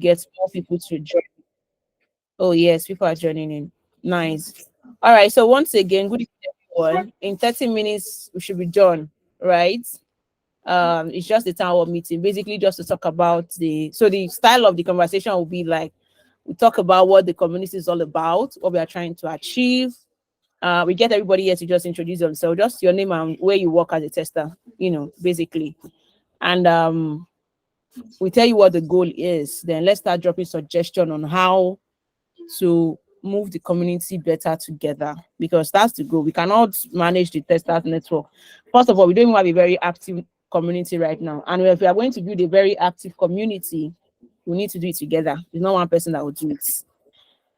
get more people to join. Oh yes, people are joining in. Nice. All right. So once again, good evening, everyone. In 30 minutes, we should be done, right? It's just the town hall meeting, basically just to talk about the style of the conversation will be like we talk about what the community is all about, what we are trying to achieve. We get everybody here to just introduce themselves, just your name and where you work as a tester, basically. And we tell you what the goal is. Then let's start dropping suggestion on how to move the community better together, because that's the goal. We cannot manage the testers network. First of all, we don't even have a very active community right now. And if we are going to build a very active community, we need to do it together. There's not one person that will do it.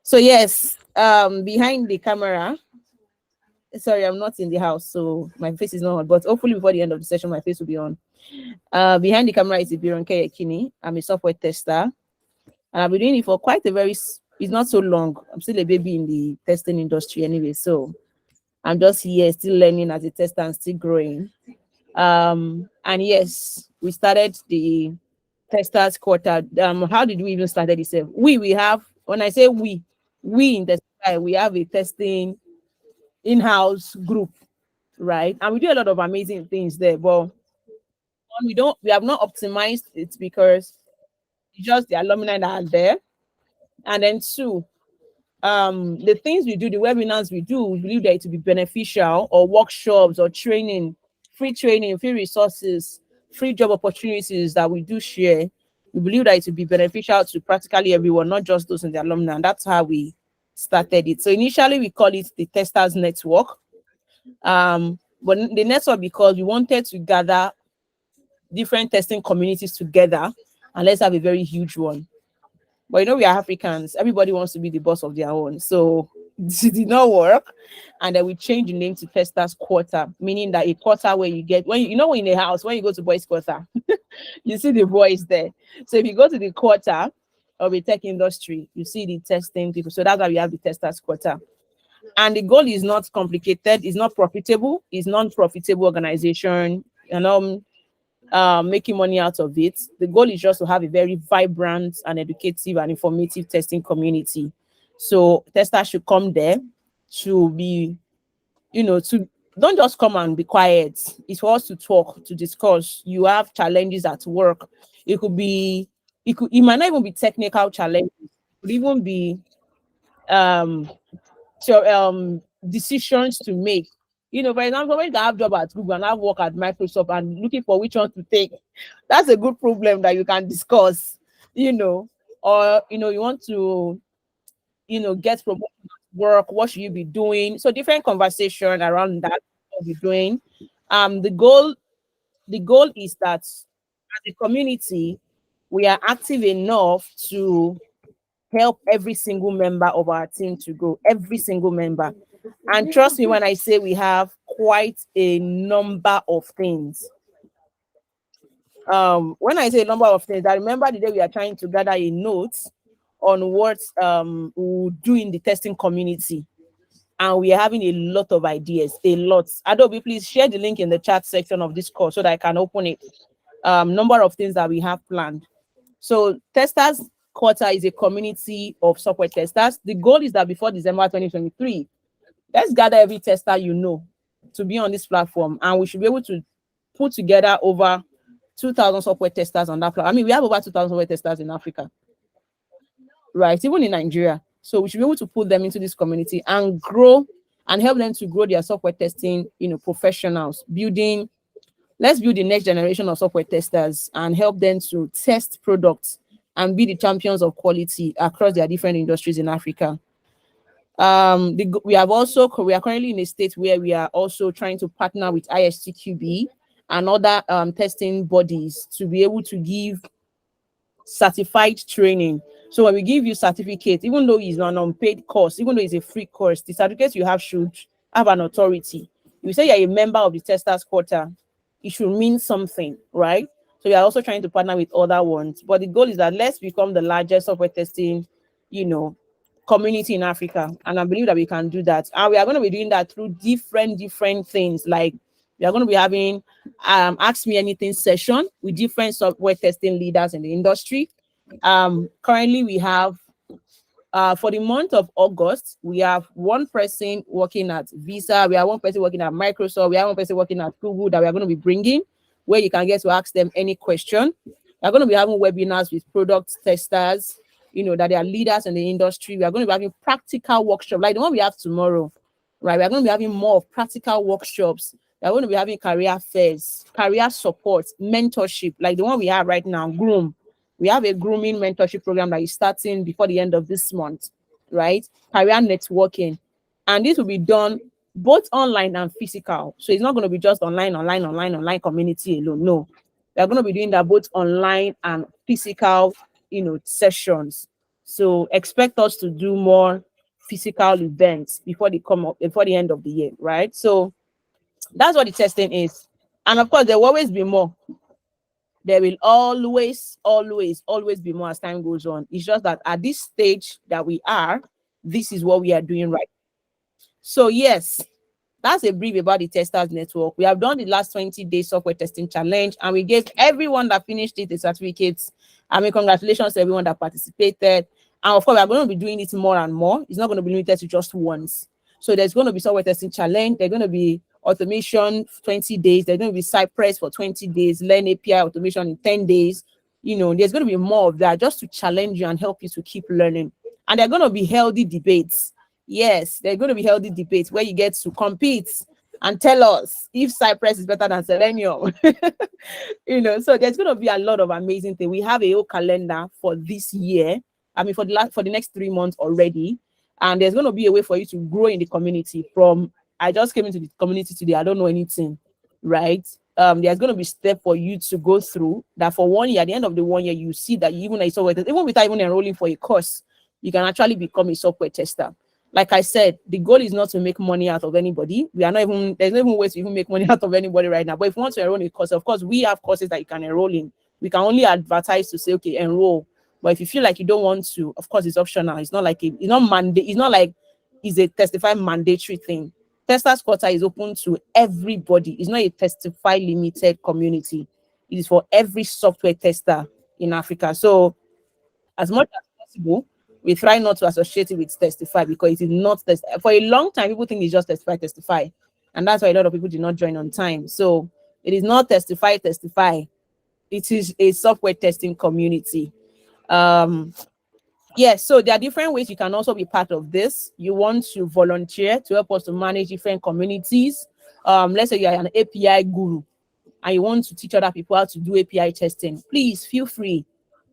So yes, behind the camera, sorry, I'm not in the house, so my face is not on, but hopefully before the end of the session, my face will be on. Behind the camera is Ibironke. I'm a software tester, and I've been doing it for quite a very, it's not so long. I'm still a baby in the testing industry anyway, so I'm just here still learning as a tester and still growing. And yes, we started the testers quarter. How did we even start this? We have, when I say we in the sky, we have a testing in-house group, right? And we do a lot of amazing things there, but we have not optimized it because it's just the alumni that are there. And then two, the things we do, the webinars we do, we believe that it to be beneficial, or workshops or training, free resources, free job opportunities that we do share. We believe that it will be beneficial to practically everyone, not just those in the alumni. And that's how we started it. So initially we call it the Testers Network. But the network, because we wanted to gather different testing communities together and let's have a very huge one. But we are Africans. Everybody wants to be the boss of their own. So it did not work. And then we changed the name to Testers Quarter, meaning that a quarter where you get, when in a house, when you go to boys' quarter, you see the boys there. So if you go to the quarter of a tech industry, you see the testing people. So that's why we have the Testers Quarter. And the goal is not complicated. It's not profitable. It's non-profitable organization. Making money out of it. The goal is just to have a very vibrant and educative and informative testing community. So testers should come there to be, to don't just come and be quiet. It's for us to talk, to discuss. You have challenges at work. It might not even be technical challenges. It could even be decisions to make. For example, when you have job at Google and have work at Microsoft and looking for which one to take, that's a good problem that you can discuss, or, you want to, get promoted at work, what should you be doing? So different conversation around that, what we're doing. The goal is that as a community, we are active enough to help every single member of our team to grow, every single member. And trust me when I say we have quite a number of things. When I say a number of things, I remember the day we are trying to gather a note on what we'll do in the testing community. And we are having a lot of ideas, a lot. Adobe, please share the link in the chat section of this course so that I can open it. Number of things that we have planned. So Testers Quarter is a community of software testers. The goal is that before December 2023, let's gather every tester to be on this platform, and we should be able to put together over 2,000 software testers on that platform. I mean, we have over 2,000 software testers in Africa, right? Even in Nigeria. So we should be able to put them into this community and grow and help them to grow their software testing, professionals, let's build the next generation of software testers and help them to test products and be the champions of quality across their different industries in Africa. We are currently in a state where we are also trying to partner with ISTQB and other testing bodies to be able to give certified training. So when we give you certificate, even though it's an unpaid course, even though it's a free course, the certificate you have should have an authority. If you say you're a member of the Testers Quarter, it should mean something, right? So we are also trying to partner with other ones. But the goal is that let's become the largest software testing, community in Africa. And I believe that we can do that. And we are going to be doing that through different things. Like we are going to be having Ask Me Anything session with different software testing leaders in the industry. Currently we have for the month of August, we have one person working at Visa, we have one person working at Microsoft, we have one person working at Google that we are going to be bringing, where you can get to ask them any question. We're going to be having webinars with product testers, that they are leaders in the industry. We are going to be having practical workshops like the one we have tomorrow, right? We are going to be having more of practical workshops. We are going to be having career fairs, career support, mentorship, like the one we have right now, Groom. We have a grooming mentorship program that is starting before the end of this month, right? Career networking. And this will be done both online and physical. So it's not going to be just online community alone. No, we're going to be doing that both online and physical, sessions. So expect us to do more physical events before they come up before the end of the year, right? So that's what the testing is. And of course, there will always be more. There will always be more as time goes on. It's just that at this stage that we are, this is what we are doing right. So yes, that's a brief about the Testers Network. We have done the last 20-day software testing challenge, and we gave everyone that finished it the certificates. I mean, congratulations to everyone that participated. And of course, we're going to be doing it more and more. It's not going to be limited to just once. So there's going to be software testing challenge. There's going to be automation 20 days. There's going to be Cypress for 20 days, learn API automation in 10 days. There's going to be more of that just to challenge you and help you to keep learning. And they're going to be healthy debates. Yes, they're going to be healthy debates where you get to compete and tell us if Cypress is better than Selenium. So there's going to be a lot of amazing things. We have a whole calendar for this year. I mean, for the next 3 months already. And there's going to be a way for you to grow in the community from, I just came into the community today, I don't know anything, right? There's going to be step for you to go through that for 1 year. At the end of the 1 year, you see that even a software tester, even without even enrolling for a course, you can actually become a software tester. Like I said, the goal is not to make money out of anybody. There's no even way to even make money out of anybody right now. But if you want to enroll in a course, of course, we have courses that you can enroll in. We can only advertise to say, okay, enroll. But if you feel like you don't want to, of course, it's optional. It's not like it's not like it's a Testify mandatory thing. Testers Quarter is open to everybody. It's not a Testify limited community. It is for every software tester in Africa. So as much as possible, we try not to associate it with Testify because it is not for a long time. People think it's just Testify, and that's why a lot of people did not join on time. So it is not Testify. It is a software testing community. Yes, so there are different ways you can also be part of this. You want to volunteer to help us to manage different communities. Let's say you're an API guru and you want to teach other people how to do API testing. Please feel free.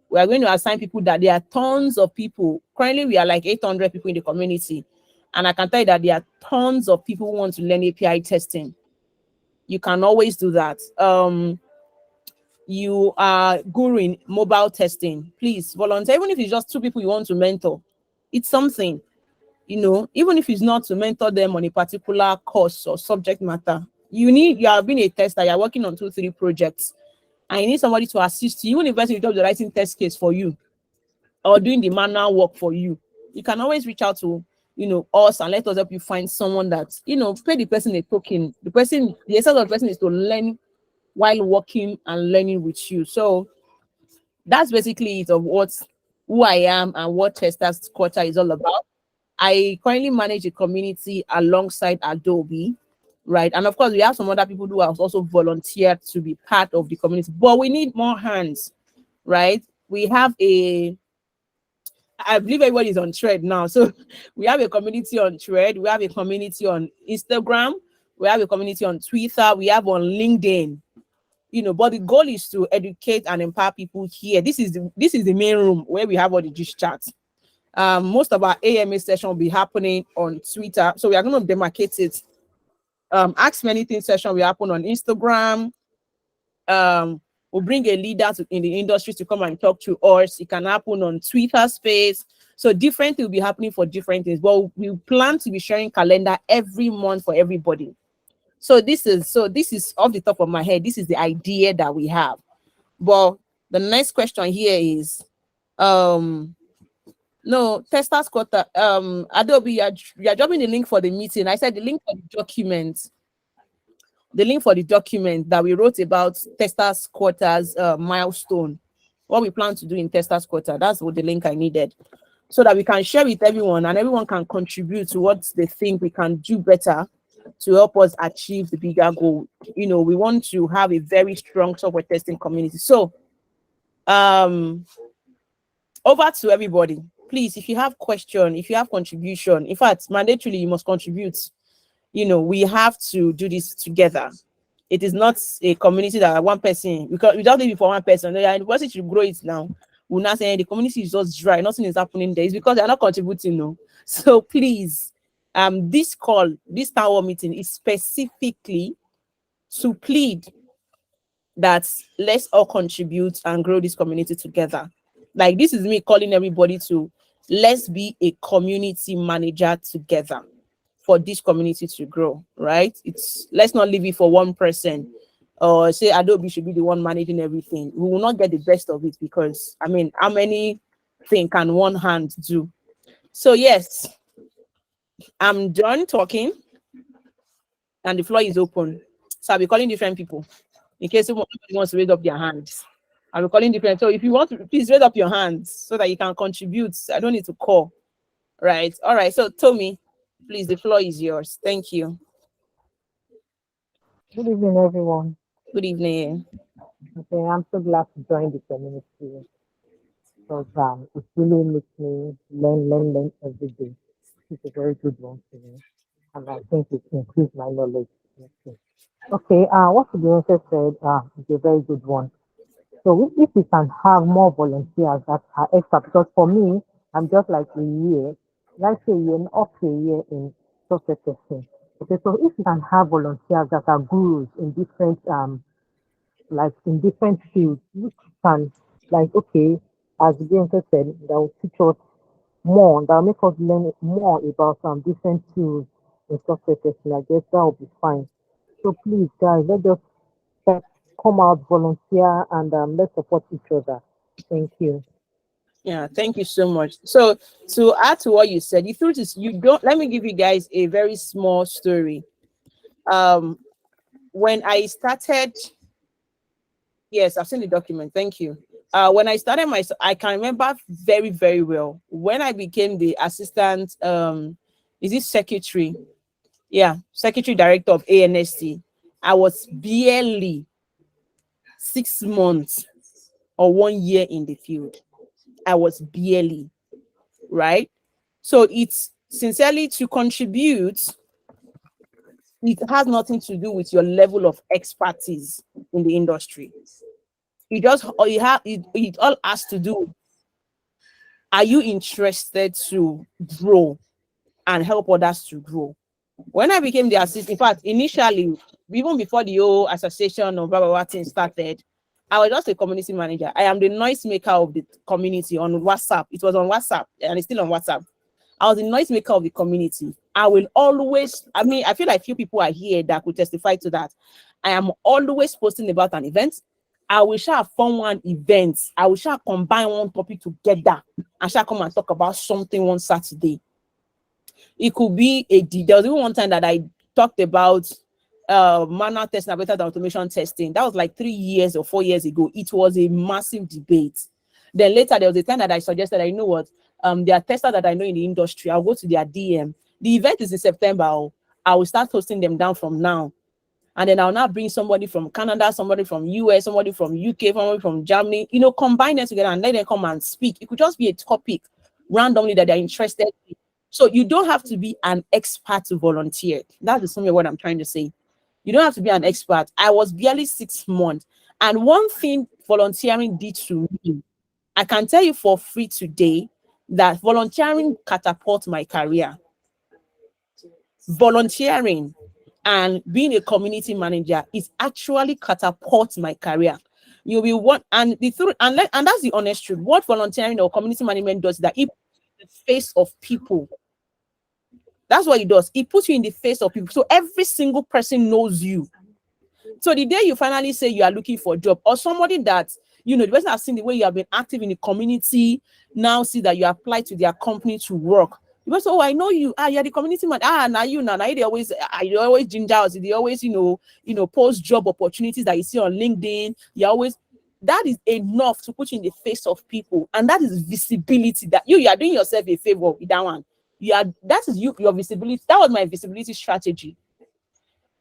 We are going to assign people that there are tons of people. Currently, we are like 800 people in the community. And I can tell you that there are tons of people who want to learn API testing. You can always do that. You are guru in mobile testing. Please volunteer, even if it's just 2 people you want to mentor. It's something, even if it's not to mentor them on a particular course or subject matter. You are being a tester, you're working on 2, 3 projects, and you need somebody to assist you, even if you're the writing test case for you or doing the manual work for you. You can always reach out to us and let us help you find someone that pay the person a token. The essence of the person is to learn while working and learning with you. So that's basically it of who I am and what Testers Quarter is all about. I currently manage a community alongside Adobe, right? And of course, we have some other people who have also volunteered to be part of the community, but we need more hands, right? I believe everybody is on Thread now. So we have a community on Thread. We have a community on Instagram. We have a community on Twitter. We have on LinkedIn. But the goal is to educate and empower people here. This is the main room where we have all the gist chats. Most of our AMA session will be happening on Twitter. So we are going to demarcate it. Ask Many Things session will happen on Instagram. We'll bring a leader in the industry to come and talk to us. It can happen on Twitter space. So different things will be happening for different things. But we plan to be sharing calendar every month for everybody. So this is off the top of my head. This is the idea that we have. But the next question here is, no, Testers Quarter, Adobe, you're dropping the link for the meeting. I said the link for the link for the document that we wrote about Testers Quarters milestone. what we plan to do in Testers Quarter. That's what the link I needed, so that we can share with everyone and everyone can contribute to what they think we can do better to help us achieve the bigger goal. We want to have a very strong software testing community. So, over to everybody. Please, if you have question, if you have contribution, in fact, mandatorily you must contribute. We have to do this together. It is not a community that one person, because we don't leave it for one person. The person should grow it now. We're not saying the community is just dry, nothing is happening there. It's because they're not contributing, no. So please, this call, this town hall meeting is specifically to plead that let's all contribute and grow this community together. Like, this is me calling everybody to let's be a community manager together for this community to grow, right? Let's not leave it for one person or say Adobe should be the one managing everything. We will not get the best of it, because how many things can one hand do? So yes, I'm done talking and the floor is open. So I'll be calling different people in case somebody wants to raise up their hands. I'll be calling different. So if you want to, please raise up your hands so that you can contribute. I don't need to call. Right. All right. So Tommy, please, the floor is yours. Thank you. Good evening, everyone. Good evening. Okay, I'm so glad to join the community because it really makes me learn every day. It's a very good one for me, and I think it increased my knowledge. Okay, what Ibironke said is a very good one. So if we can have more volunteers that are extra, because for me, I'm just like a year, let's say a year, up to a year in software testing. Okay, so if we can have volunteers that are gurus in different like in different fields, which can, like, okay, as Bianca said, that will teach us more, that will make us learn more about different tools in software testing. I guess that will be fine. So please, guys, let us like, come out, volunteer, and let's support each other. Thank you. Yeah, thank you so much. So to add to what you said, the truth is you don't let me give you guys a very small story. When I started, yes, I've seen the document. Thank you. When I started I can remember very, very well when I became the assistant, is it secretary? Yeah, secretary director of ANST. I was barely 6 months or 1 year in the field. I was barely, right? So it's sincerely to contribute. It has nothing to do with your level of expertise in the industry. It all has to do, are you interested to grow and help others to grow? When I became the assistant, in fact, initially, even before the whole association of blah, blah, blah thing started, I was just a community manager. I am the noise maker of the community on WhatsApp. It was on WhatsApp and it's still on WhatsApp. I was the noise maker of the community. I will always, I feel like few people are here that could testify to that. I am always posting about an event. I will shall form one event. I will shall combine one topic together and shall come and talk about something one Saturday. It could be there was even one time that I talked about manual testing and better than automation testing. That was like 3 years or 4 years ago. It was a massive debate. Then later there was a time that I suggested that, you know what, there are testers that I know in the industry. I'll go to their DM. The event is in September. I will start hosting them down from now. And then I'll now bring somebody from Canada, somebody from US, somebody from UK, somebody from Germany, combine them together and let them come and speak. It could just be a topic randomly that they're interested in. So you don't have to be an expert to volunteer. That's the summary of what I'm trying to say. You don't have to be an expert. I was barely 6 months. And one thing volunteering did to me, I can tell you for free today that volunteering catapulted my career. Volunteering and being a community manager is actually catapult my career. You'll be one, and the truth, and that's the honest truth. What volunteering or community management does is that it puts you in the face of people. That's what it does. It puts you in the face of people. So every single person knows you. So the day you finally say you are looking for a job, or somebody that, the person has seen the way you have been active in the community, now see that you apply to their company to work. The person, oh, I know you. You're the they always ginger us. They always, post job opportunities that you see on LinkedIn. You always, that is enough to put you in the face of people, and that is visibility. That you are doing yourself a favor with that one. That is your visibility. That was my visibility strategy.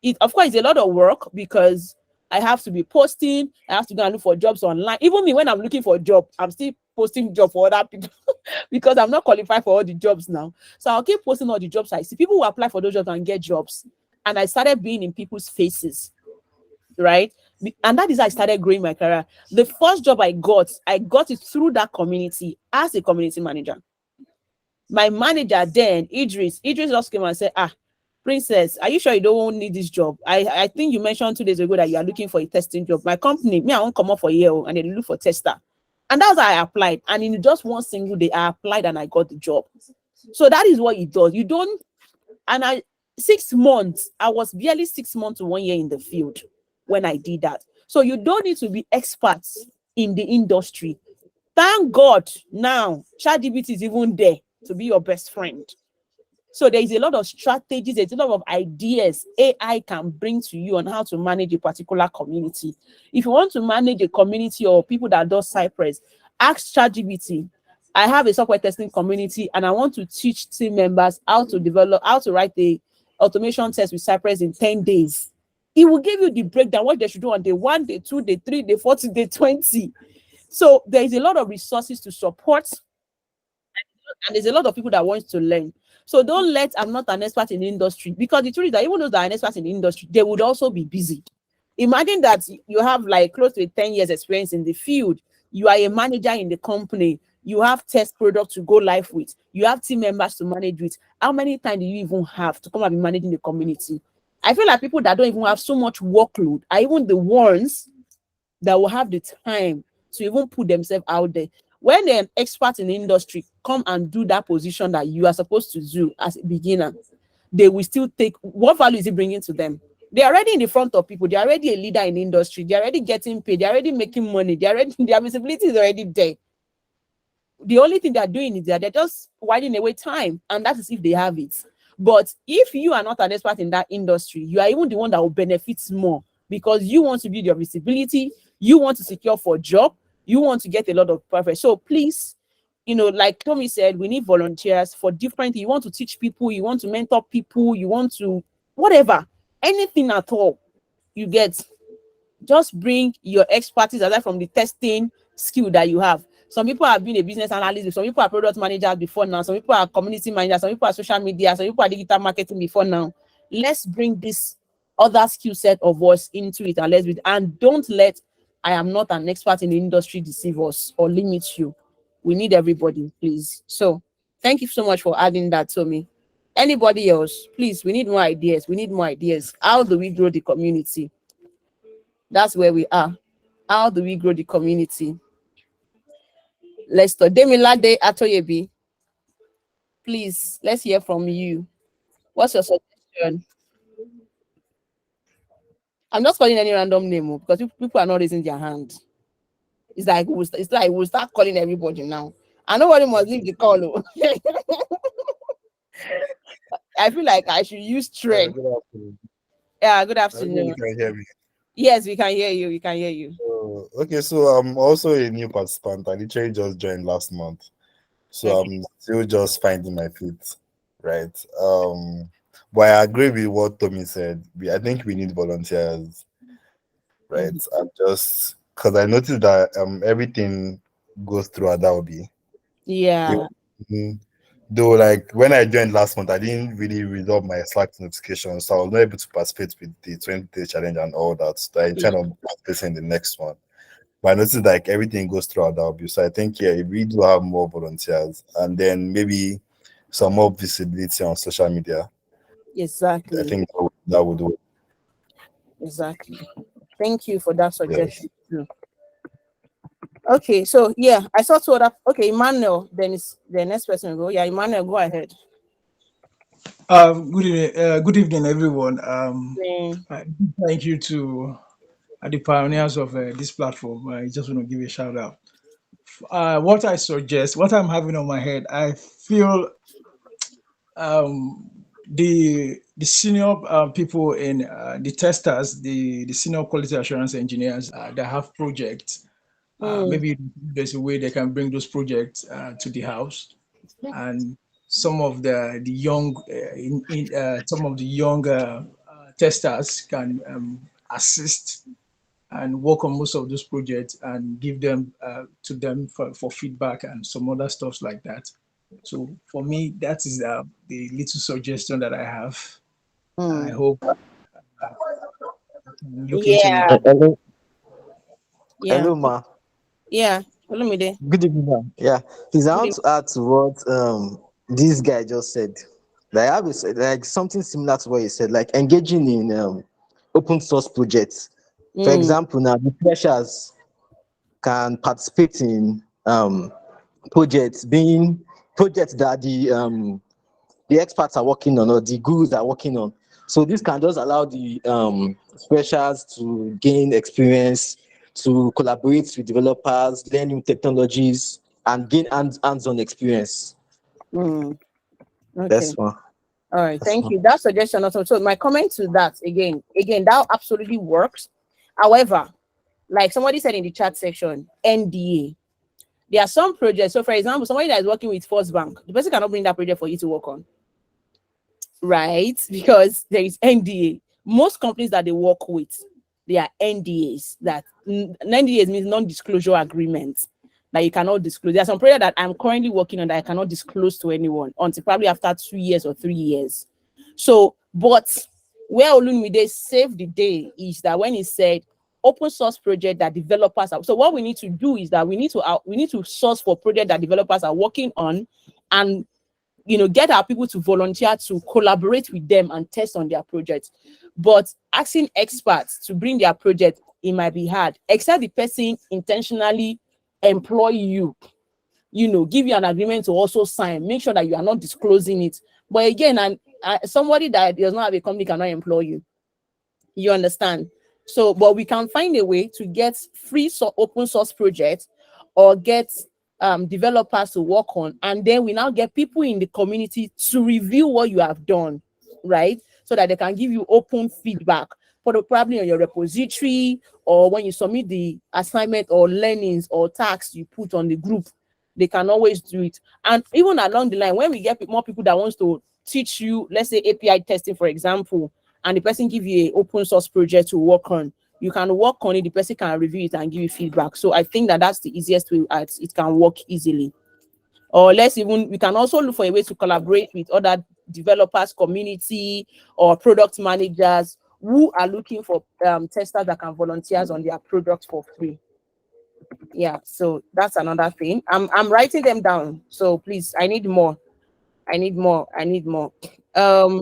It, of course, it's a lot of work because I have to be posting, I have to go and look for jobs online. Even me, when I'm looking for a job, I'm still posting job for other people because I'm not qualified for all the jobs now. So I'll keep posting all the jobs I see. People will apply for those jobs and get jobs. And I started being in people's faces, right? And that is how I started growing my career. The first job I got it through that community as a community manager. My manager then, Idris just came and said, Princess, are you sure you don't need this job? I think you mentioned 2 days ago that you are looking for a testing job. My company, me, I won't come up for a year and they look for tester. And that's how I applied. And in just one single day, I applied and I got the job. So that is what it does. You don't, and 6 months, I was barely 6 months to 1 year in the field when I did that. So you don't need to be experts in the industry. Thank God now ChatGPT is even there to be your best friend. So there is a lot of strategies, there's a lot of ideas AI can bring to you on how to manage a particular community. If you want to manage a community or people that do Cypress, ask ChatGPT. I have a software testing community and I want to teach team members how to write the automation test with Cypress in 10 days. It will give you the breakdown, what they should do on day 1, day 2, day 3, day 40, day 20. So there is a lot of resources to support, and there's a lot of people that want to learn. So don't let I'm not an expert in the industry, because the truth is that even those that are an expert in the industry, they would also be busy. Imagine that you have like close to 10 years experience in the field. You are a manager in the company. You have test product to go live with. You have team members to manage with. How many times do you even have to come and be managing the community? I feel like people that don't even have so much workload are even the ones that will have the time to even put themselves out there. When an expert in the industry come and do that position that you are supposed to do as a beginner, they will still take, what value is it bringing to them? They're already in the front of people. They're already a leader in the industry. They're already getting paid. They're already making money. Their visibility is already there. The only thing they're doing is that they're just whiling away time, and that is if they have it. But if you are not an expert in that industry, you are even the one that will benefit more, because you want to build your visibility, you want to secure for a job, you want to get a lot of profit. So please, like Tommy said, we need volunteers for different. You want to teach people, you want to mentor people, you want to whatever, anything at all. You get, just bring your expertise aside from the testing skill that you have. Some people have been a business analyst, some people are product managers before now, some people are community managers, some people are social media, some people are digital marketing before now. Let's bring this other skill set of us into it, and and don't let I am not an expert in the industry deceive us or limit you. We need everybody, please. So thank you so much for adding that to me. Anybody else, please, we need more ideas. We need more ideas. How do we grow the community? That's where we are. How do we grow the community? Let's talk. Demilade Atoyebi, please, let's hear from you. What's your suggestion? I'm just calling any random name because people are not raising their hand. We'll start calling everybody now. And nobody must leave the call. I feel like I should use trend. Good afternoon. Yeah, good I hope you afternoon. can hear me. Yes, we can hear you. We can hear you. Okay, so I'm also a new participant. I literally just joined last month, so Okay. I'm still just finding my feet, right? But I agree with what Tommy said. I think we need volunteers, right? Mhm. I'm just because I noticed that everything goes through Adobe. Yeah. Even though, like when I joined last month, I didn't really resolve my Slack notifications, so I was not able to participate with the 20-day challenge and all that. So I Yeah. intend on participating in the next one. But I noticed like everything goes through Adobe. So I think if we do have more volunteers and then maybe some more visibility on social media, I Exactly. think that would work. Exactly. Thank you for that Yes. suggestion too. Okay, so yeah, I saw two other. Okay, Emmanuel. Then it's the next person will go. Yeah, Emmanuel, go ahead. Good evening, everyone. Mm, Uh, Thank you to the pioneers of this platform. I just want to give a shout out. What I suggest, what I'm having on my head, I feel um, the senior people in the testers, the senior quality assurance engineers that have projects. Mm. Maybe there's a way they can bring those projects to the house, and some of the young some of the younger testers can assist and work on most of those projects and give them to them for feedback and some other stuffs like that. So for me, that is the little suggestion that I have. I Mm. hope you can look into it. Yeah, Hello, yeah, hello, ma. yeah. Follow me there. Good evening, ma. Yeah, please. I Good want evening. to add to what this guy just said. Like, I have like something similar to what he said, like engaging in open source projects. For Mm. example, now the freshers can participate in projects that the experts are working on or the gurus are working on. So this can just allow the freshers to gain experience, to collaborate with developers, learn new technologies, and gain hands-on experience. Mm. Okay. That's one. All right. That's Thank one. you. That suggestion also. So my comment to that again, that absolutely works. However, like somebody said in the chat section, NDA. There are some projects. So, for example, somebody that is working with First Bank, the person cannot bring that project for you to work on, right? Because there is NDA. Most companies that they work with, they are NDAs. NDAs means non-disclosure agreements that you cannot disclose. There are some projects that I'm currently working on that I cannot disclose to anyone until probably after 2 years or 3 years. So, but where Olumide saved the day is that when he said open source project that developers are, so what we need to do is that we need to source for project that developers are working on, and get our people to volunteer to collaborate with them and test on their projects. But asking experts to bring their project, it might be hard, except the person intentionally employ you, give you an agreement to also sign, make sure that you are not disclosing it. But again, and somebody that does not have a company cannot employ you. You understand? So, but we can find a way to get free open source projects, or get developers to work on, and then we now get people in the community to review what you have done, right? So that they can give you open feedback for the probably on your repository, or when you submit the assignment or learnings or tasks you put on the group, they can always do it. And even along the line, when we get more people that wants to teach you, let's say API testing, for example, and the person give you a open source project to work on, you can work on it, the person can review it and give you feedback. So I think that that's the easiest way it can work easily. Or we can also look for a way to collaborate with other developers community or product managers who are looking for testers that can volunteer on their product for free. Yeah, so that's another thing. I'm writing them down, so please, I need more.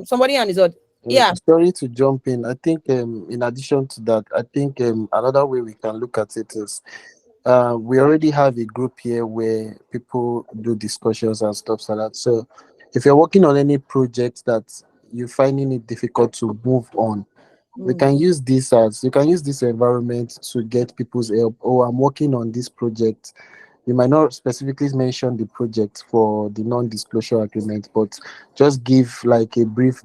Somebody on his own. Yeah. Sorry to jump in. I think in addition to that, I think another way we can look at it is we already have a group here where people do discussions and stuff like that. So if you're working on any project that you're finding it difficult to move on, we Mm. can use this as you can use this environment to get people's help. Oh, I'm working on this project. You might not specifically mention the project for the non-disclosure agreement, but just give like a brief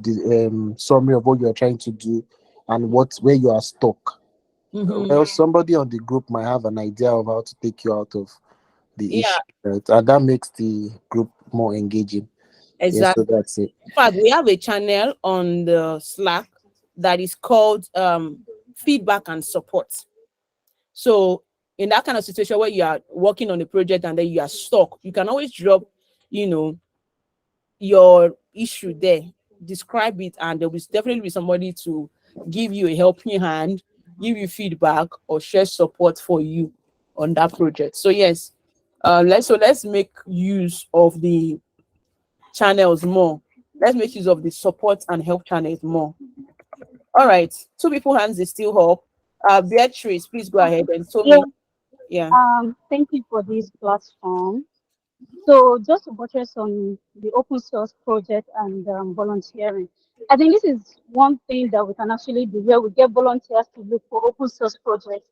summary of what you are trying to do and where you are stuck. Mm-hmm. Well, somebody on the group might have an idea of how to take you out of the Yeah, issue, right? And that makes the group more engaging. Yeah, so exactly. that's it. In fact, we have a channel on the Slack that is called feedback and support. So in that kind of situation where you are working on a project and then you are stuck, you can always drop, you know, your issue there, describe it, and there will definitely be somebody to give you a helping hand, give you feedback, or share support for you on that project. So yes, let's make use of the channels more. Let's make use of the support and help channels more. All right, two people hands is still up. Beatrice, please go ahead and tell Yeah, me. Yeah. thank you for this platform. So just to buttress on the open source project and volunteering, I think this is one thing that we can actually do where we get volunteers to look for open source projects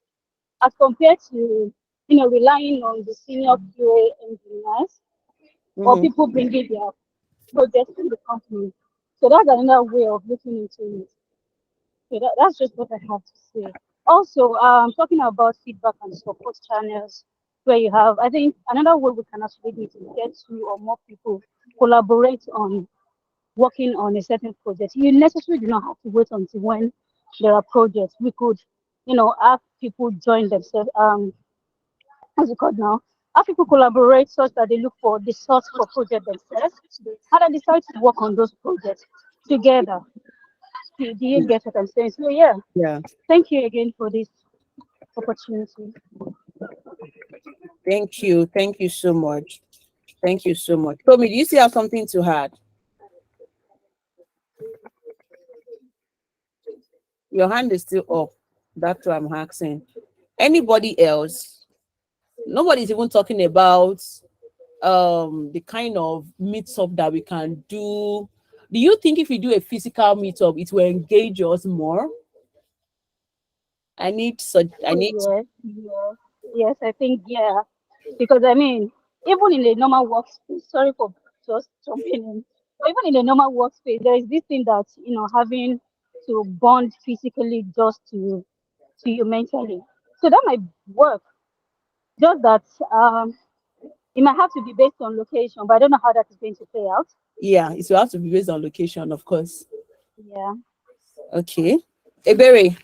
as compared to, relying on the senior QA engineers or Mm-hmm. people bringing their projects to the company. So that's another way of looking into it. So that's just what I have to say. Also, talking about feedback and support channels. where you have, I think another way we can actually do it is get two or more people collaborate on working on a certain project. You necessarily do not have to wait until when there are projects. We could, have people join themselves. What's it called now? Have people collaborate such that they look for the source for project themselves, and then decide to work on those projects together. Do you get what I'm saying? So yeah, Yeah. thank you again for this opportunity. Thank you. Thank you so much. Thank you so much. Tommy, do you still have something to add? Your hand is still up. That's what I'm asking. Anybody else? Nobody's even talking about the kind of meetup that we can do. Do you think if we do a physical meetup, it will engage us more? I need such. I Oh need. yes, yes, yes. I think yeah, because I mean, even in a normal workspace. Sorry for just jumping in. But even in a normal workspace, there is this thing that having to bond physically just to you mentally. So that might work. Just that it might have to be based on location, but I don't know how that is going to play out. Yeah, it will have to be based on location, of course. Yeah. Okay. Ebere.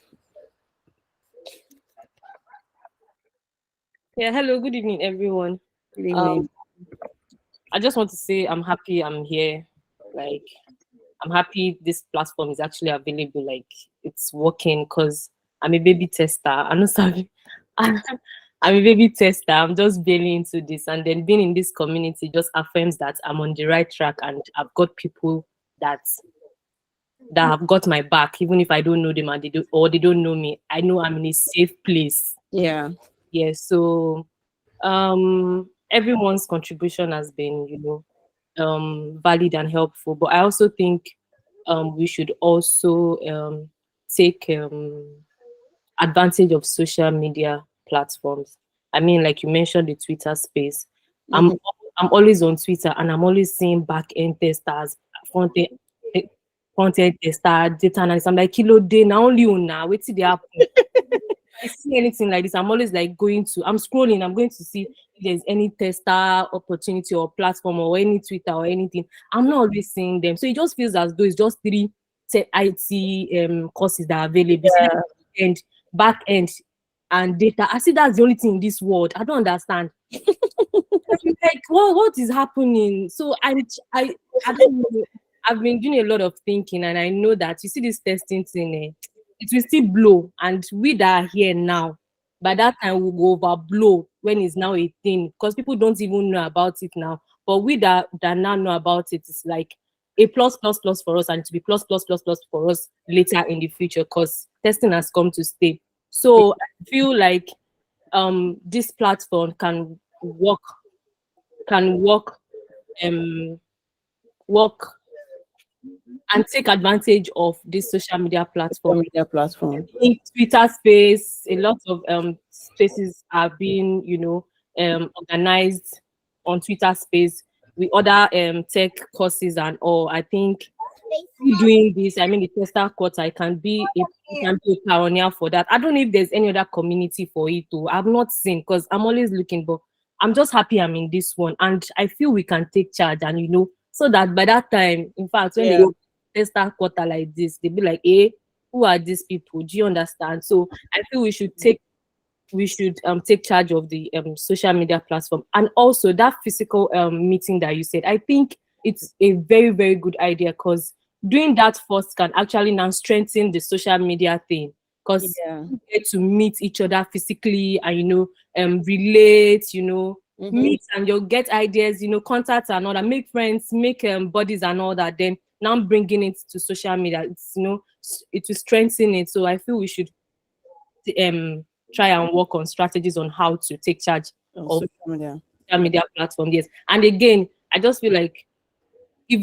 Yeah, hello, good evening, everyone. Good evening. I just want to say I'm happy I'm here. Like, I'm happy this platform is actually available. Like, it's working because I'm a baby tester. I'm not sorry. I'm a baby tester. I'm just barely into this. And then being in this community just affirms that I'm on the right track and I've got people that have got my back, even if I don't know them and they don't know me. I know I'm in a safe place. Yeah. Yeah, so everyone's contribution has been valid and helpful, but I also think we should also take advantage of social media platforms. I mean, like you mentioned the Twitter space. i'm Mhm. I'm always on Twitter and I'm always seeing back end testers, front end eh, front end tester, data analyst. I'm like, kilo day now, only on now wait till they happen. I see anything like this, I'm always like I'm scrolling, I'm going to see if there's any tester opportunity or platform or any Twitter or anything. I'm not always seeing them. So it just feels as though it's just three IT courses that are available. So Yeah. and back end and data. I see that's the only thing in this world. I don't understand. Like what is happening? So I don't know. I've been doing a lot of thinking and I know that you see this testing thing, it will still blow. And we that are here now, by that time we'll go overblow when it's now a thing because people don't even know about it now. But we that now know about it is like a plus plus plus for us and to be plus plus plus plus for us later in the future because testing has come to stay. So I feel like this platform can um work and take advantage of this social media Social platform. media platform. In Twitter space, a lot of spaces are being, organized on Twitter space with other tech courses and all. I think doing this, I mean, the tester quarter, it can be a pioneer for that. I don't know if there's any other community for it too. I've not seen because I'm always looking, but I'm just happy I'm in this one, and I feel we can take charge, and so that by that time, in fact, when they Yeah. go tester quarter like this, they be like, "Hey, who are these people? Do you understand?" So I feel we should take charge of the social media platform and also that physical meeting that you said. I think it's a very very good idea because doing that first can actually now strengthen the social media thing because Yeah. you get to meet each other physically and relate, Mm-hmm. meet and you'll get ideas, contacts and all that, make friends, make buddies and all that. Then now bringing it to social media, it will strengthen it. So I feel we should um try and work on strategies on how to take charge On of social media. social media platform. Yes, and again, I just feel like if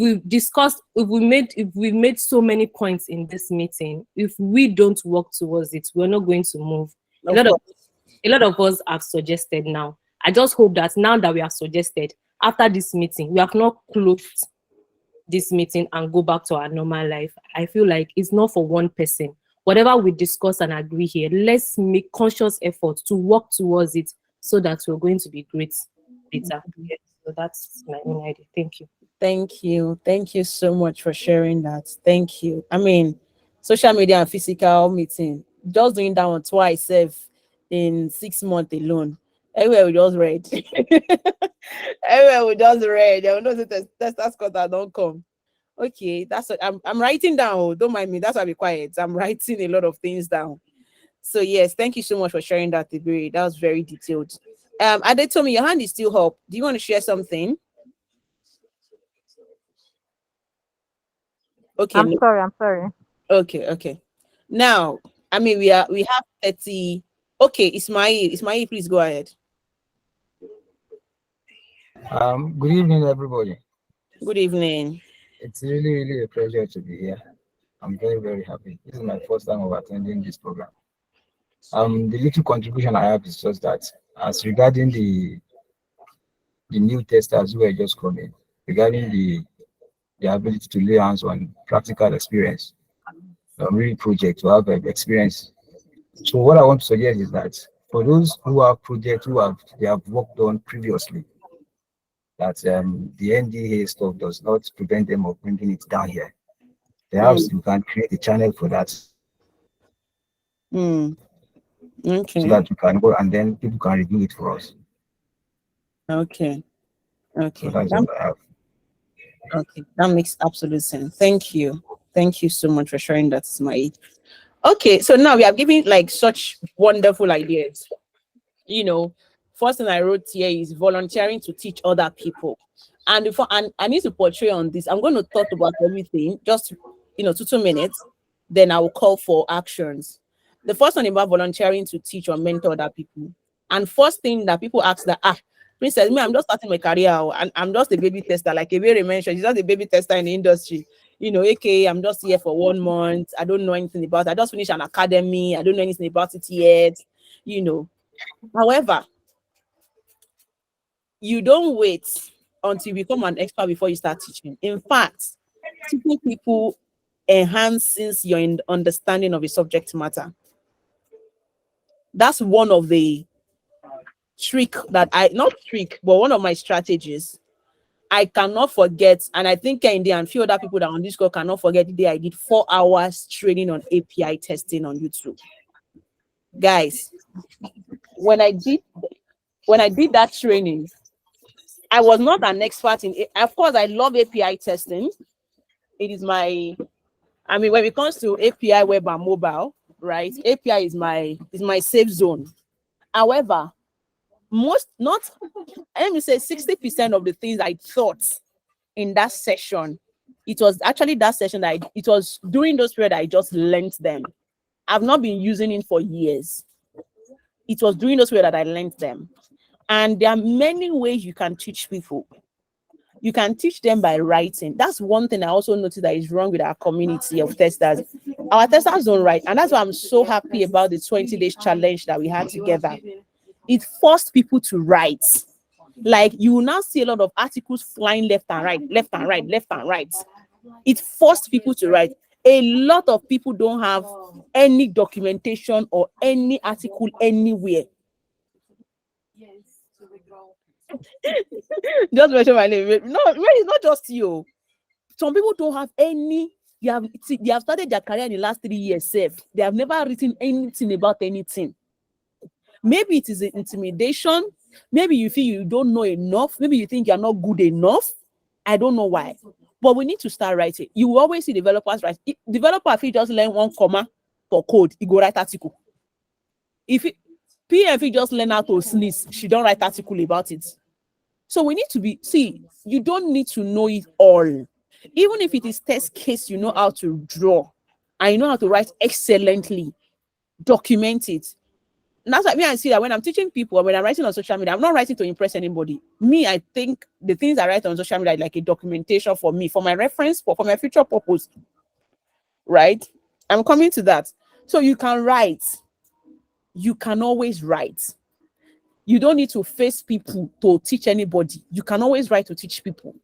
we made so many points in this meeting, if we don't work towards it, we're not going to move. A Of lot of course. a lot of us have suggested now. I just hope that now that we have suggested after this meeting, we have not closed this meeting and go back to our normal life. I feel like it's not for one person. Whatever we discuss and agree here, let's make conscious efforts to work towards it so that we're going to be great later. Yes, so that's my own idea. Thank you. Thank you. Thank you so much for sharing that. Thank you. I mean, social media and physical meeting, just doing that one twice in 6 months alone. Everywhere we just read. Everywhere we just read. There will know the test score that don't come. Okay, that's what I'm writing down. Oh, don't mind me. That's why I be quiet. I'm writing a lot of things down. So yes, thank you so much for sharing that, Tibiri. That was very detailed. Ade told me your hand is still up. Do you want to share something? Okay, I'm sorry. I'm sorry. okay, okay. Now, I mean, we have 30. Okay, Ismail. Ismail, please go ahead. Good evening, everybody. Good evening. It's really a pleasure to be here. I'm very happy. This is my first time of attending this program. The little contribution I have is just that, as regarding the new testers who are just coming, regarding the ability to lay hands on practical experience, real project to have experience. So what I want to suggest is that for those who have projects they have worked on previously, that the NDA stuff does not prevent them of bringing it down here. Perhaps Mm, you can create a channel for that mm, so okay, that you can go and then people can review it for us. okay, So okay. that's all I have. Okay, that makes absolute sense. Thank you. Thank you so much for sharing that, Ismail. Okay, so now we are giving like such wonderful ideas. First thing I wrote here is volunteering to teach other people. And before and I need to portray on this, I'm going to talk about everything, just 2 minutes, then I will call for actions. The first one about volunteering to teach or mentor other people. And first thing that people ask that, Princess, me, I'm just starting my career, and I'm just a baby tester, like Ebere mentioned, she's just a baby tester in the industry. AKA, I'm just here for 1 month. I don't know anything about it. I just finished an academy. I don't know anything about it yet. You know, However, you don't wait until you become an expert before you start teaching. In fact, teaching people enhances your understanding of a subject matter. That's one of the not trick, but one of my strategies. I cannot forget, and I think Kendi and few other people that are on this call cannot forget the day I did 4 hours training on API testing on YouTube. Guys, when I did that training, I was not an expert in it. Of course, I love API testing. It is when it comes to API web and mobile, right? API is my safe zone. However, let me say 60% of the things I thought in that session, it was actually that session it was during those period I just learned them. I've not been using it for years. It was during those period that I learned them. And there are many ways you can teach people. You can teach them by writing. That's one thing I also noticed that is wrong with our community of testers. Our testers don't write, and that's why I'm so happy about the 20 days challenge that we had together. It forced people to write. Like, you will now see a lot of articles flying left and right, left and right, left and right. It forced people to write. A lot of people don't have any documentation or any article anywhere. Just mention my name. No, it's not just you. Some people don't have any. They have started their career in the last 3 years. They have never written anything about anything. Maybe it is an intimidation. Maybe you feel you don't know enough. Maybe you think you're not good enough. I don't know why. But we need to start writing. You will always see developers write. Developer, if he just learn one comma for code, he go write article. If he just learn how to sneeze, she don't write article about it. So we need to you don't need to know it all. Even if it is test case, you know how to draw. And you know how to write excellently. Document it. And that's why I see that when I'm teaching people, when I'm writing on social media, I'm not writing to impress anybody. Me, I think the things I write on social media are like a documentation for me, for my reference, for my future purpose. Right? I'm coming to that. So you can write. You can always write. You don't need to face people to teach anybody. You can always write to teach people.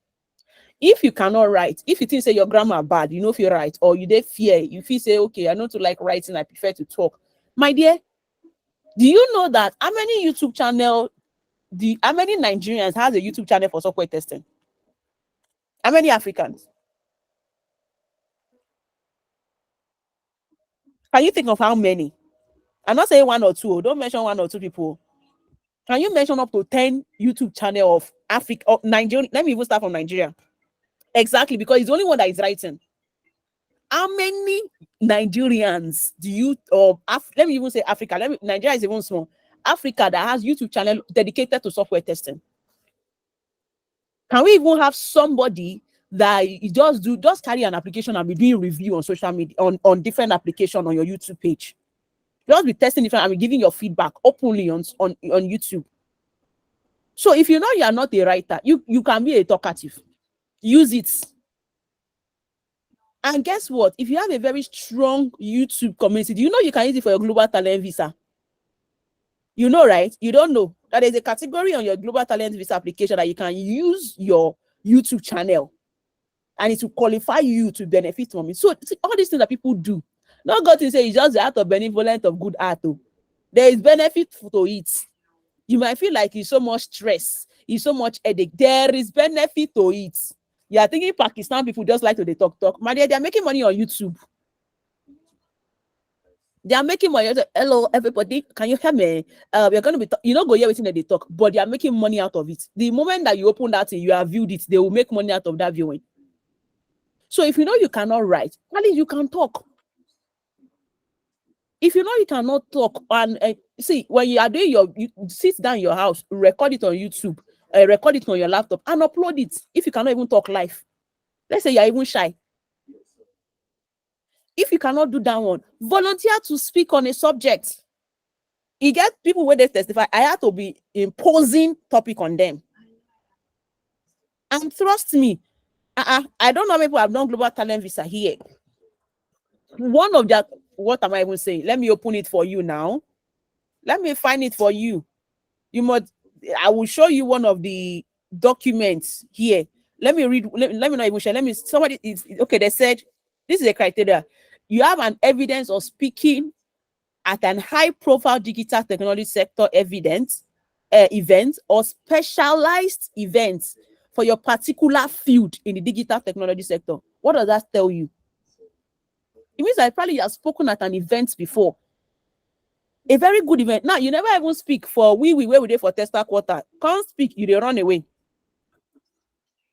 If you cannot write, if you think say your grammar bad, you know if you write, or you fear, you feel say, okay, I know to like writing, I prefer to talk. My dear, Do you know that how many YouTube channel how many Nigerians has a YouTube channel for software testing? How many Africans? Can you think of how many? I'm not saying one or two. Don't mention one or two people. Can you mention up to 10 YouTube channel of Africa or Nigeria? Let me even start from Nigeria. Exactly, because it's the only one that is writing. How many Nigerians do you let me even say Africa? Nigeria is even small. Africa that has YouTube channel dedicated to software testing. Can we even have somebody that just carry an application and be doing review on social media on different application on your YouTube page? Just be testing different and be giving your feedback openly on YouTube. So if you know you are not a writer, you can be a talkative. Use it. And guess what? If you have a very strong YouTube community, do you know you can use it for your global talent visa? You know, right? You don't know that there's a category on your global talent visa application that you can use your YouTube channel and it will qualify you to benefit from it. So see, all these things that people do, not God to say it's just the act of benevolent of good art. There is benefit to it. You might feel like it's so much stress, it's so much headache. There is benefit to it. You are thinking Pakistan people just like to they talk. My dear, they are making money on YouTube. They are making money. Hello, everybody. Can you hear me? We're going to be, you know, go hear everything that they talk, but they are making money out of it. The moment that you open that thing, you have viewed it, they will make money out of that viewing. So if you know you cannot write, at least you can talk. If you know you cannot talk, and see, when you are doing you sit down in your house, record it on YouTube, record it on your laptop, and upload it. If you cannot even talk live, let's say you're even shy. If you cannot do that one, volunteer to speak on a subject. You get people where they testify, I have to be imposing topic on them. And trust me, I don't know people have done global talent visa here. One of that, what am I even saying? Let me open it for you now. Let me find it for you. I will show you one of the documents here. Let me read. Let me not even share. Somebody is okay. They said this is a criteria. You have an evidence of speaking at an high-profile digital technology sector event or specialized events for your particular field in the digital technology sector. What does that tell you? It means that probably you have spoken at an event before. A very good event. Now, you never even speak for where we there for tester quarter. Can't speak, you they run away.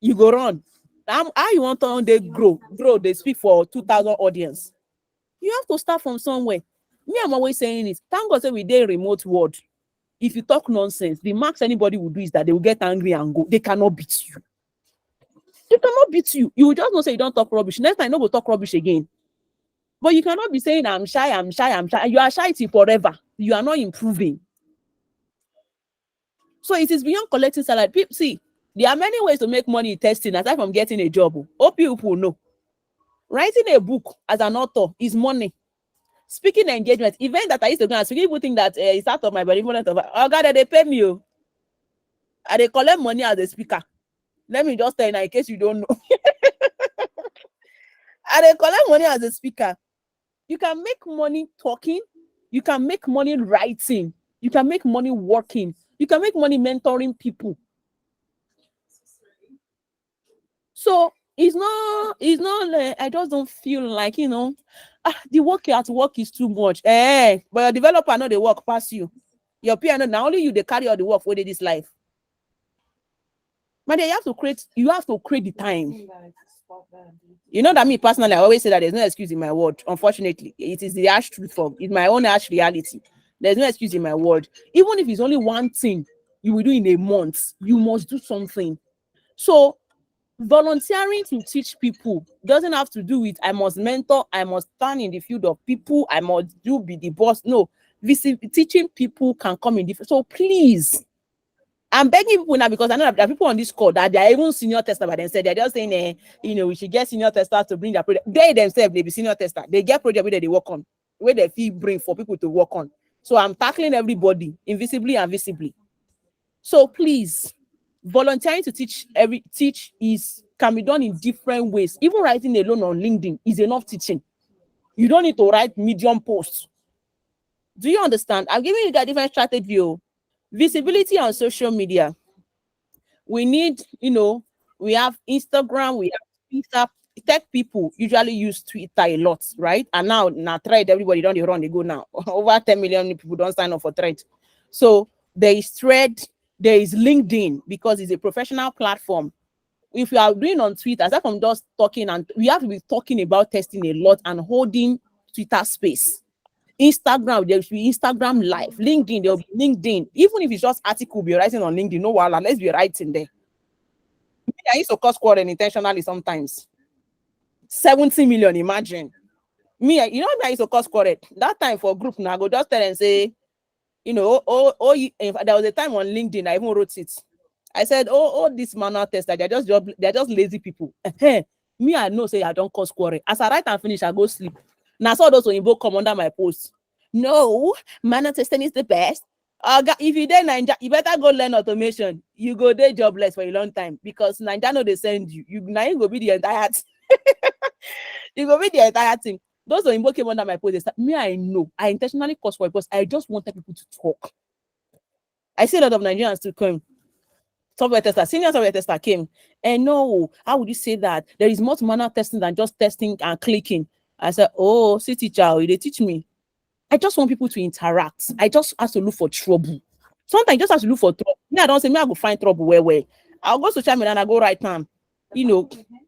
You go run. How you want to they grow, they speak for 2,000 audience. You have to start from somewhere. Me, I'm always saying it. Thank God say we dey remote world. If you talk nonsense, the max anybody will do is that they will get angry and go. They cannot beat you. They cannot beat you. You will just not say you don't talk rubbish. Next time, no go talk rubbish again. But you cannot be saying I'm shy. You are shy till forever. You are not improving. So it is beyond collecting salary. People, see, there are many ways to make money in testing aside from getting a job. Hope people know. Writing a book as an author is money. Speaking engagement, event that I used to go and speak, people think that it's out of my benevolent of oh God, they pay me. They collect money as a speaker. Let me just tell you now, in case you don't know. They collect money as a speaker. You can make money talking, you can make money writing, you can make money working, you can make money mentoring people. So it's not I just don't feel like, the work at work is too much. But your developer know they work past you. Your piano, now only you they carry all the work for this life. But you have to create the time. You know that me personally, I always say that there's no excuse in my word. Unfortunately, it is the harsh truth it's my own harsh reality. There's no excuse in my word. Even if it's only one thing you will do in a month, you must do something. So volunteering to teach people doesn't have to do with I must mentor, I must stand in the field of people, I must be the boss. No, teaching people can come in different. So please, I'm begging people now because I know that there are people on this call that they are even senior tester by themselves. They're just saying, we should get senior testers to bring their project. They themselves, they be senior tester. They get project where they work on, where they feel bring for people to work on. So I'm tackling everybody, invisibly and visibly. So please, volunteering to teach can be done in different ways. Even writing alone on LinkedIn is enough teaching. You don't need to write Medium posts. Do you understand? I'm giving you guys different strategy. Visibility on social media. We need, we have Instagram, we have Twitter. Tech people usually use Twitter a lot, right? And now Thread, everybody don't they run, they go now. Over 10 million people don't sign up for Thread. So there is Thread, there is LinkedIn, because it's a professional platform. If you are doing on Twitter, aside from just talking, and we have to be talking about testing a lot and holding Twitter space. Instagram, there should be Instagram live. LinkedIn, there'll be LinkedIn. Even if it's just article, be writing on LinkedIn, no while, let's be writing there. I used to cause quarrel intentionally sometimes. 70 million, imagine. Me, I used to cause quarrel. That time for group now, I go just tell and say, there was a time on LinkedIn, I even wrote it. I said, this manual tester, they're just lazy people. Me, I know, say I don't cause quarrel. As I write and finish, I go sleep. Now, so those Oyinbo come under my post. No, manual testing is the best. If you there Ninja, you better go learn automation. You go there jobless for a long time, because Ninja know they send you. Now you go be the entire you go be the entire thing. Those Oyinbo came under my post. Me, I know. I intentionally cause for it because I just wanted people to talk. I see a lot of Nigerians to come. Senior software tester came. And no, how would you say that? There is more to manual testing than just testing and clicking. I said, see teacher, they teach me. I just want people to interact. I just have to look for trouble. Sometimes you just have to look for trouble. Me, I don't say me, I go find trouble where. I'll go to social media and I go right now.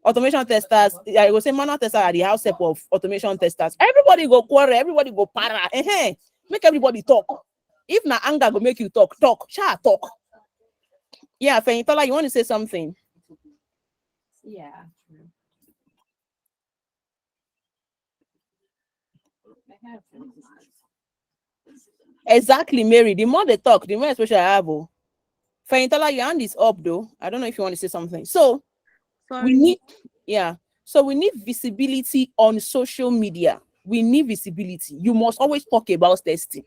Automation testers, I go say manual testers are the house step of automation testers. Everybody go quarrel, everybody go para. Make everybody talk. If na anger go make you talk. Talk. Yeah, Fenitola, you want to say something? Yeah. Exactly, Mary. The more they talk, the more especially I have. Fenitola, your hand is up though. I don't know if you want to say something. So we need visibility on social media. We need visibility. You must always talk about testing.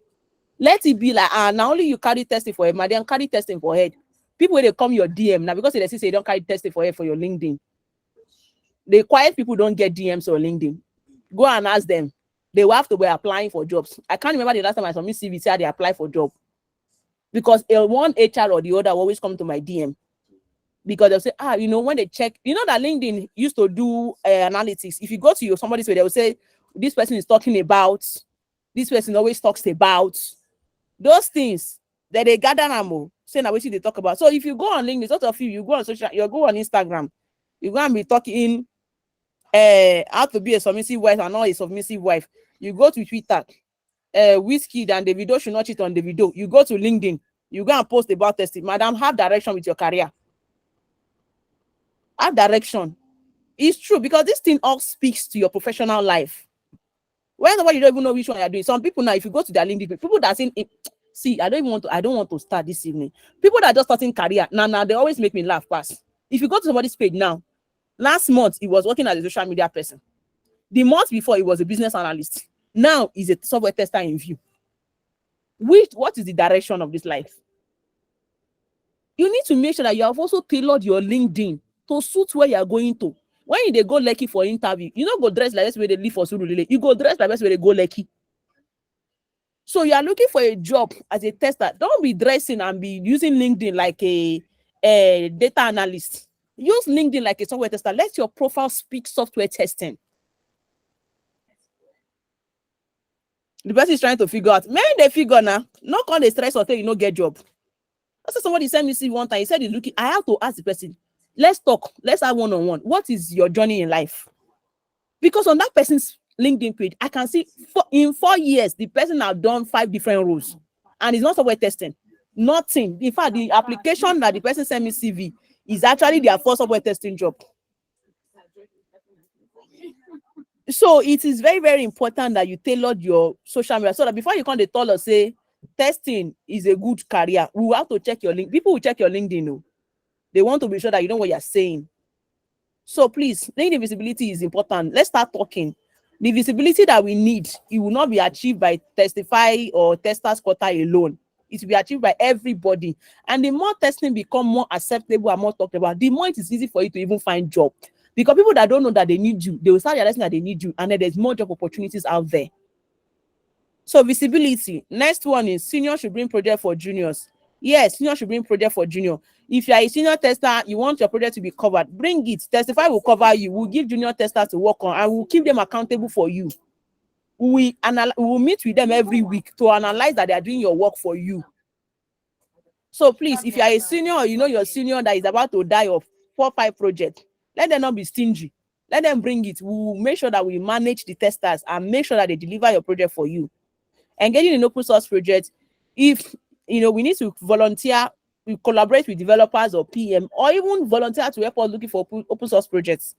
Let it be like, now only you carry testing for head, madam, carry testing for head. People, they come your DM now because they say you don't carry testing for head for your LinkedIn. The quiet people don't get DMs on LinkedIn. Go and ask them. They will have to be applying for jobs. I can't remember the last time I saw me CV say they apply for job. Because one HR or the other will always come to my DM. Because they'll say, when they check, that LinkedIn used to do analytics. If you go to somebody's way, they will say, this person is talking about, this person always talks about those things that they gather them, say now what they talk about. So if you go on LinkedIn, sort of you go on social, you go on Instagram, you go and be talking how to be a submissive wife and not a submissive wife. You go to Twitter, Whiskey and Davido should not cheat on Davido. You go to LinkedIn, you go and post about testing. Madam, have direction with your career. Have direction. It's true, because this thing all speaks to your professional life. Whenever you don't even know which one you're doing. Some people now, if you go to their LinkedIn, people that say, see, I don't want to start this evening. People that are just starting career, now they always make me laugh past. If you go to somebody's page now, last month he was working as a social media person. The month before he was a business analyst. Now he's a software tester in view. What is the direction of this life? You need to make sure that you have also tailored your LinkedIn to suit where you are going to. When they go Lekki for interview, you don't go dress like this way they live for Surulere. You go dress like this way they go Lekki. So you are looking for a job as a tester. Don't be dressing and be using LinkedIn like a data analyst. Use LinkedIn like a software tester. Let your profile speak software testing. The person is trying to figure out. Maybe they figure now. Not on the stress or say you no get job. Also, somebody sent me see one time. He said he's looking. I have to ask the person. Let's talk. Let's have one-on-one. What is your journey in life? Because on that person's LinkedIn page, I can see in 4 years, the person has done 5 different roles. And it's not software testing. Nothing. In fact, the application that the person sent me CV is actually their first software testing job. So it is very, very important that you tailored your social media so that before you come to tell us, say, testing is a good career, we will have to check your link. People will check your LinkedIn. No? They want to be sure that you know what you're saying. So please, LinkedIn visibility is important. Let's start talking. The visibility that we need, it will not be achieved by Testify or Testers Quota alone. It will be achieved by everybody. And the more testing become more acceptable and more talked about, the more it is easy for you to even find job. Because people that don't know that they need you, they will start realizing that they need you, and then there's more job opportunities out there. So visibility. Next one is senior should bring project for juniors. Yes, senior should bring project for junior. If you are a senior tester, you want your project to be covered, bring it. Testify will cover you. We'll give junior testers to work on and we'll keep them accountable for you. We will meet with them every week to analyze that they are doing your work for you. So please, if you are a senior or you know your senior that is about to die of 4-5 projects, let them not be stingy. Let them bring it. We'll make sure that we manage the testers and make sure that they deliver your project for you. Engaging in open source projects, if we need to volunteer, we collaborate with developers or PM, or even volunteer to help us looking for open source projects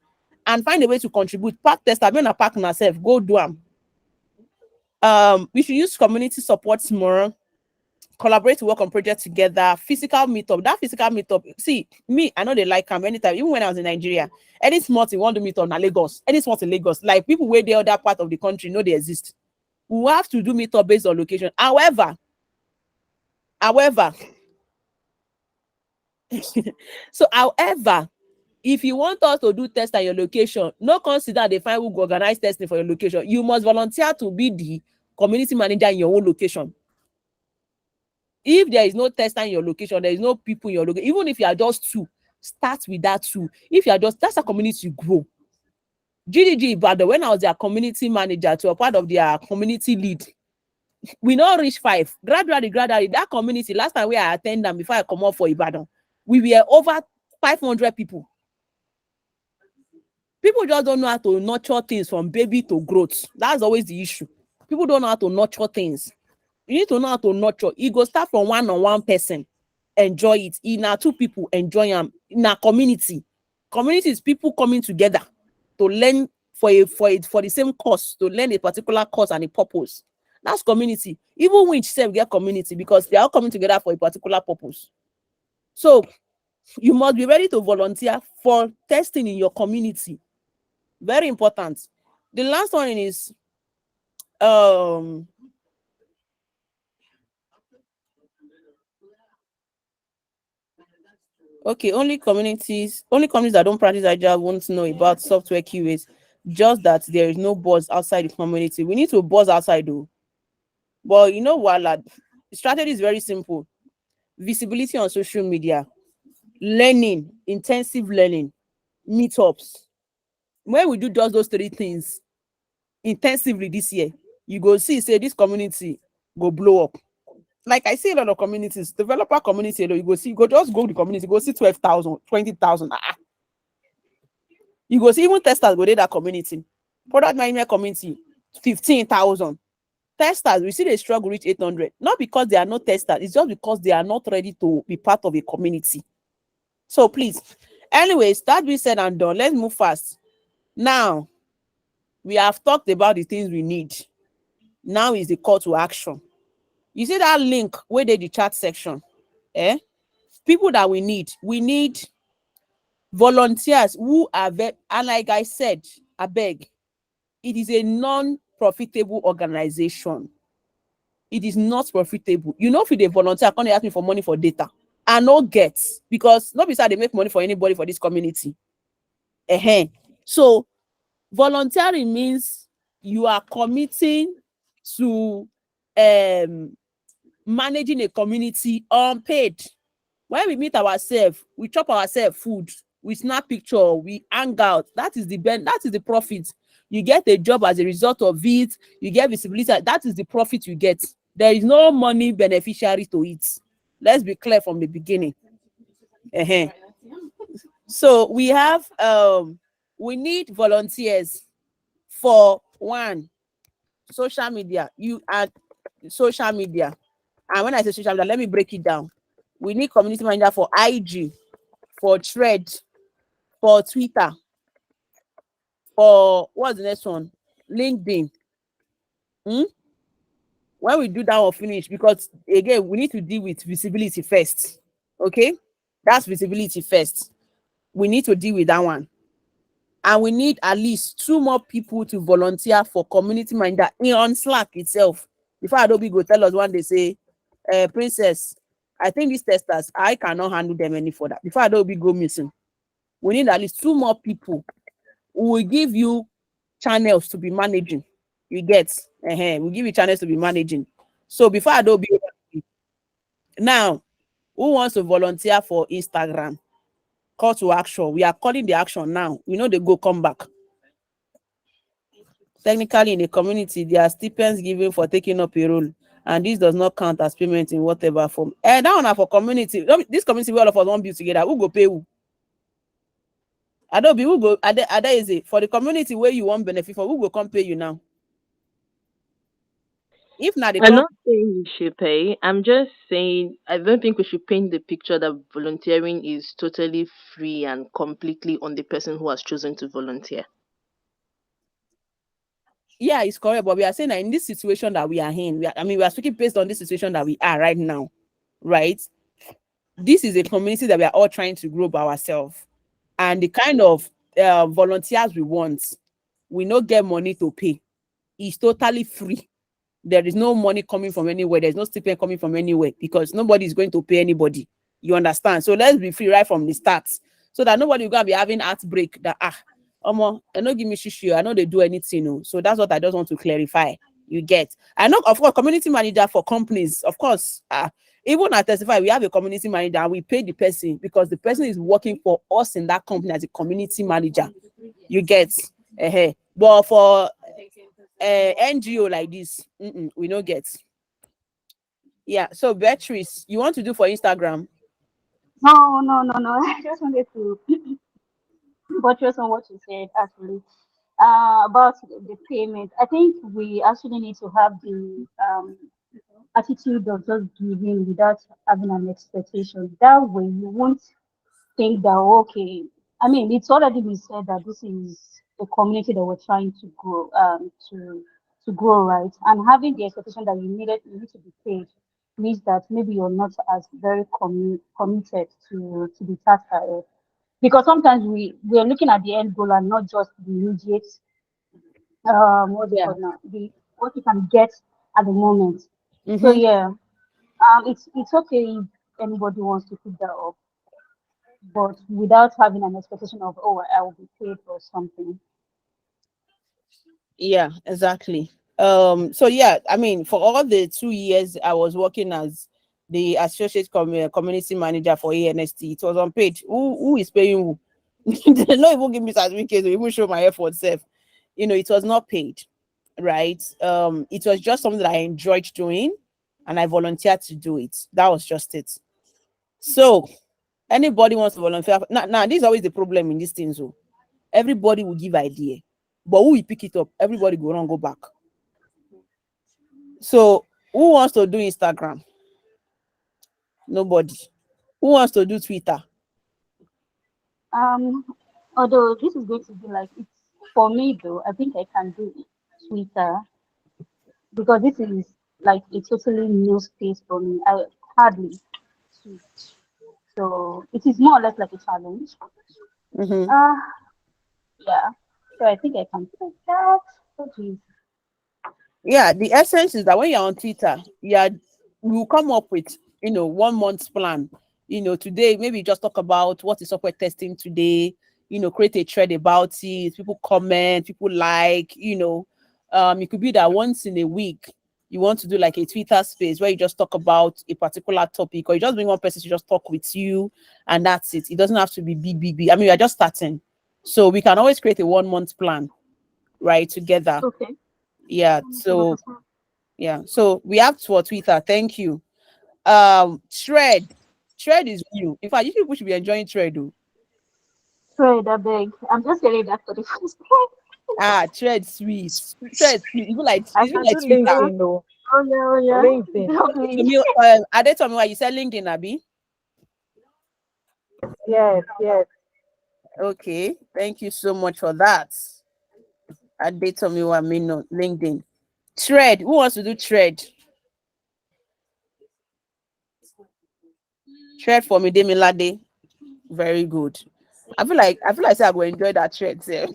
and find a way to contribute. Pack tester, when I pack myself, go do them. We should use community support more, collaborate to work on projects together, physical meetup. That physical meetup, see, me, I know they like them anytime, even when I was in Nigeria. Any small thing want to meet on Lagos, any small in Lagos, like people where the other part of the country know they exist. We have to do meetup based on location. However, if you want us to do test at your location, no consider they find who go organize testing for your location. You must volunteer to be the community manager in your own location. If there is no tester in your location, there is no people in your location, even if you are just 2, start with that 2. If you are just, that's a community grow. GDG, but when I was their community manager to a part of their community lead, we not reach 5. Gradually, that community, last time I attend them before I come up for Ibadan, we were over 500 people. People just don't know how to nurture things from baby to growth. That's always the issue. People don't know how to nurture things. You need to know how to nurture. It go start from one person. Enjoy it. In our 2 people, enjoy them. In our community. Community is people coming together to learn for the same cause, to learn a particular cause and a purpose. That's community. Even when itself get community because they are all coming together for a particular purpose. So you must be ready to volunteer for testing in your community. Very important. The last one is okay, only companies that don't practice agile won't know about software QAs. Just that there is no buzz outside the community. We need to buzz outside though. But you know what, lad? The strategy is very simple. Visibility on social media, learning, intensive learning, meetups. When we do just those 3 things intensively this year, you go see, say this community go blow up. Like I see a lot of communities, developer community, you go see, just go to the community, go see 12,000, 20,000. You go see even testers go to that community. Product management community, 15,000. Testers, we see they struggle reach 800. Not because they are not testers, it's just because they are not ready to be part of a community. So please, anyways, that being said and done, let's move fast. Now, we have talked about the things we need. Now is the call to action. You see that link where they the chat section? People that we need volunteers who are and like I said, I beg, it is a non-profitable organization. It is not profitable. If you volunteer, can't they ask me for money for data? I no get, because not because they make money for anybody for this community. So volunteering means you are committing to managing a community unpaid. When we meet ourselves, we chop ourselves food, we snap picture, we hang out. That is the profit. You get a job as a result of it, you get visibility. That is the profit you get. There is no money beneficiary to it. Let's be clear from the beginning. So we have we need volunteers for 1, social media. You add social media. And when I say social media, let me break it down. We need community manager for IG, for Thread, for Twitter, for what's the next one? LinkedIn. When we do that one finish, because again, we need to deal with visibility first. Okay? That's visibility first. We need to deal with that one. And we need at least 2 more people to volunteer for community manager on Slack itself. Before Adobe go tell us one day, say, Princess, I think these testers, I cannot handle them any further. Before Adobe go missing, we need at least 2 more people who will give you channels to be managing. You get? We give you channels to be managing. So before I do be now, who wants to volunteer for Instagram? Call to action. We are calling the action now. We know they go come back. Technically, in the community, there are stipends given for taking up a role, and this does not count as payment in whatever form. And that one for community. This community, we all of us want build together. Who go pay who? I don't be who go. Ada is it for the community where you want benefit for? Who go come pay you now? If not, the I'm club. not saying you should pay. I'm just saying I don't think we should paint the picture that volunteering is totally free and completely on the person who has chosen to volunteer. Yeah, it's correct. But we are saying that in this situation that we are in, we are speaking based on this situation that we are right now, right? This is a community that we are all trying to grow by ourselves, and the kind of volunteers we want, we not get money to pay. It's totally free. There is no money coming from anywhere. There's no stipend coming from anywhere because nobody is going to pay anybody. You understand? So let's be free right from the start, so that nobody will gonna be having heartbreak that I know give me shishi. I know they do anything. No. So that's what I just want to clarify. You get? I know, of course, community manager for companies, of course. Even at Testify, we have a community manager and we pay the person because the person is working for us in that company as a community manager. You get? But for NGO like this, we don't get. Yeah. So Beatrice, you want to do for Instagram? No. I just wanted to buttress on what you said actually. About the payment. I think we actually need to have the attitude of just giving without having an expectation. That way you won't think that okay. I mean, it's already been said that this is a community that we're trying to grow, to grow, right? And having the expectation that you need to be paid means that maybe you're not as very committed to the task ahead. Because sometimes we are looking at the end goal and not just the immediate what's it Yeah. called now? The what you can get at the moment. So Mm-hmm. yeah, it's okay if anybody wants to pick that up, but without having an expectation of oh I will be paid for something. Yeah, exactly. So yeah, I mean, for all the 2 years I was working as the associate community manager for ANST, it was unpaid. Who is paying who? They don't even give me certificates or even show my effort self. It was not paid, right? It was just something that I enjoyed doing and I volunteered to do it. That was just it. So anybody wants to volunteer. Now, this is always the problem in these things. So everybody will give idea, but who will pick it up? Everybody go run go back. So who wants to do Instagram? Nobody. Who wants to do Twitter? Um, Although this is going to be like it's for me though, I think I can do Twitter because this is like a totally new space for me. I hardly tweet, so it is more or less like a challenge. Mm-hmm. Uh yeah. So I think I can do that. Oh geez. Yeah, the essence is that when you're on Twitter, you come up with 1 month plan. Today maybe just talk about what is software testing today. Create a thread about it. People comment, people like. It could be that once in a week you want to do like a Twitter space where you just talk about a particular topic, or you just bring one person to just talk with you, and that's it. It doesn't have to be big. I mean, we're just starting, so we can always create a 1 month plan, right, together. Okay. Yeah. But So yeah, so we have for Twitter. Thank you. Thread is new. In fact, you people should be enjoying Thread. Oh. sorry, that beg. I'm just getting that for the first time. Thread sweet. Thread sweet. I Even can like do Twitter. LinkedIn though. Oh yeah, oh yeah. LinkedIn. To Lovely. me, Ade told me why you said LinkedIn, Abby. Yes. Okay, thank you so much for that. Ade told me what I mean no LinkedIn. Thread. Who wants to do thread? Thread for me, Demilade. Very good. I feel like say I will enjoy that thread. Sef.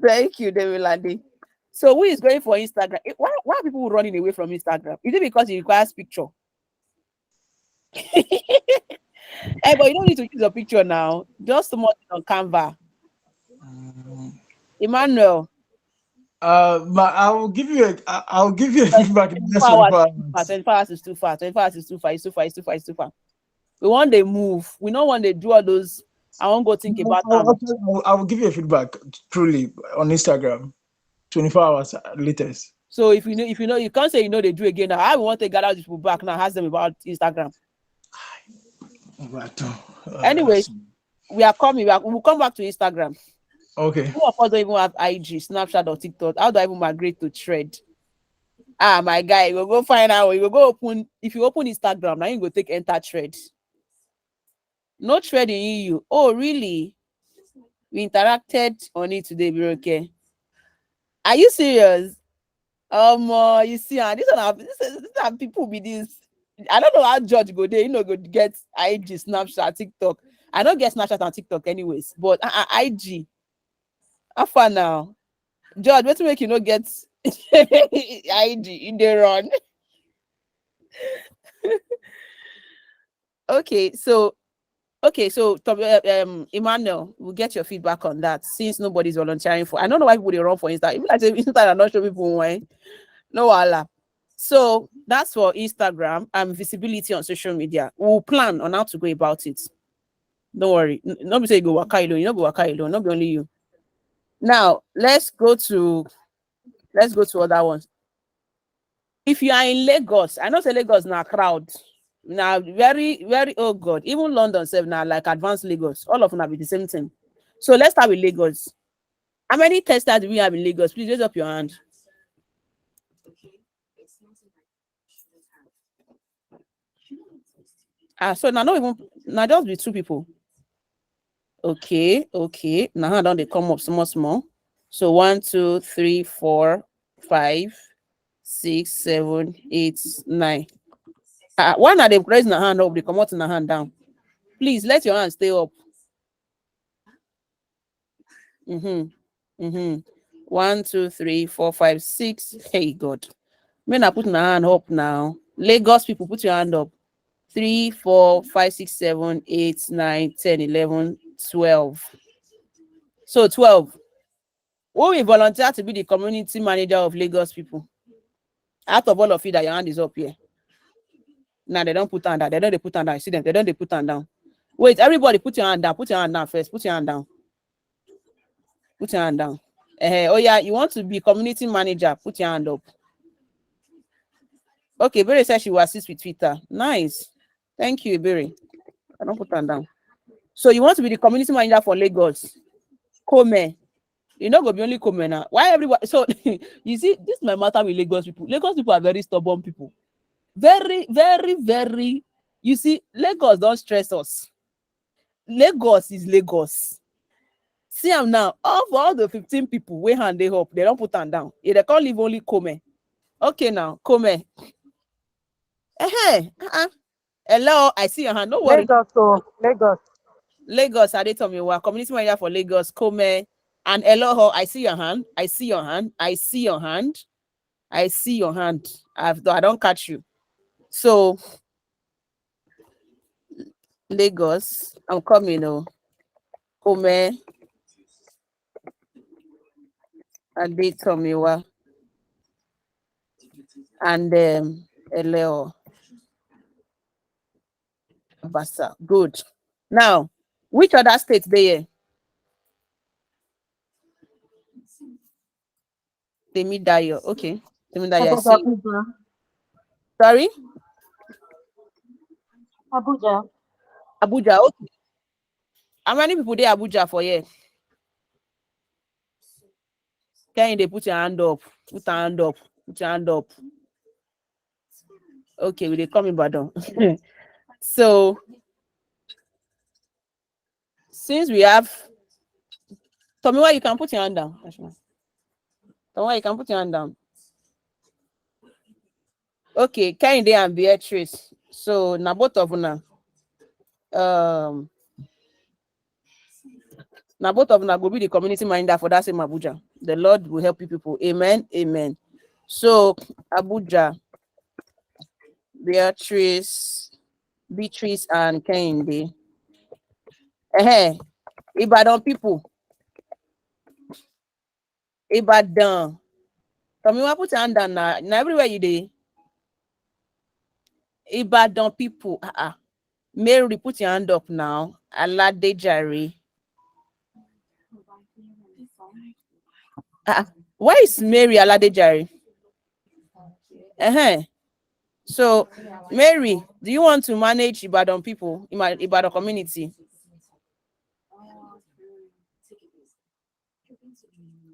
Thank you, Demilade. So who is going for Instagram? Why are people running away from Instagram? Is it because it requires picture? But you don't need to use a picture now. Just something on Canva. Um, Emmanuel, I'll give you I'll give you a feedback in the next 24 24 hours is too far. hours. 24 hours is too far. 24 hours is too far. It's too far. It's too far. It's too far. We want they move. We don't want they do all those. I won't go think about them. I will give you a feedback truly on Instagram. 24 hours latest. So if you know, you can't say they do again. Now, I want to gather these people back now. Ask them about Instagram. But, Anyways, we are coming. We'll come back to Instagram. okay. Who of us don't even have IG, Snapchat, or TikTok? How do I even migrate to Thread? My guy, you go find out. You go open. If you open Instagram, now you go take enter Thread. No Thread in EU. Oh, really? We interacted on it today, Ibironke. Are you serious? You see, and these are people be this. I don't know how George go there. Go get IG, Snapchat, TikTok. I don't get Snapchat and TikTok anyways, but IG. How far now? George, wait to make you not get IG in the run. Okay, so Emmanuel, we'll get your feedback on that since nobody's volunteering for. I don't know why people they run for Insta. Even like Insta are not sure people why. No wala. So that's for Instagram and visibility on social media. We'll plan on how to go about it. Don't worry. Nobody say you go waka alone. You not go waka alone. Not be only you. Now let's go to other ones. If you are in Lagos, I know say Lagos now crowd. Now very, very, oh God, even London self now like advanced Lagos. All of them will be the same thing. So let's start with Lagos. How many testers do we have in Lagos? Please raise up your hand. So now not even now just be 2 people. Okay. Now don't they come up small. So 1, 2, 3, 4, 5, 6, 7, 8, 9. Why not they raise the hand up? They come out in the hand down. Please let your hand stay up. 1, 2, 3, 4, 5, 6. Hey God. Men are putting a hand up now. Lagos people, put your hand up. 3, 4, 5, 6, 7, 8, 9, 10, 11, 12. So 12. Who will volunteer to be the community manager of Lagos people? Out of all of you that your hand is up here. Now they don't put hand down. They don't put hand down. See them. They don't put hand down. Wait, everybody put your hand down. Put your hand down first. Put your hand down. Put your hand down. Oh yeah, you want to be community manager? Put your hand up. Okay, Berry said she will assist with Twitter. Nice. Thank you, Berry. I don't put her down. So you want to be the community manager for Lagos? Come. You're not gonna be only come now. Why everybody? So you see, this is my matter with Lagos people. Lagos people are very stubborn people. Very, very, very. You see, Lagos don't stress us. Lagos is Lagos. See them now. Of all the 15 people we hand they up, they don't put them down. They can't leave only come. Okay now, come. Hello, I see your hand. No worry. Lagos, so Lagos. Lagos, I told me we're community manager for Lagos. Come and hello, I see your hand. I see your hand. I see your hand. I see your hand. I don't catch you. So Lagos, I'm coming. Come and they told me what. And hello, Bassa. Good. Now, which other states there? Temidayo. Okay. Temidayo, I see. Abuja. Sorry? Abuja. Abuja. Okay. How many people there Abuja for here? Can they put your hand up? Put your hand up. Put your hand up. Okay, will they come in Badon? So since we have tell me why you can put your hand down. Tell me why you can put your hand down. Okay, Kehinde and Beatrice. So now both of them now both of them go be the community manager for that same Abuja. The Lord will help you people. Amen. Amen. So Abuja, Beatrice and Kehinde. Ibadan people. Ibadan. Tomiwa, put your hand down now. Now everywhere you dey. Ibadan people. Mary, put your hand up now. Alade Jare. Why is Mary Alade Jare? So, Mary, do you want to manage Ibadan people, Ibadan community?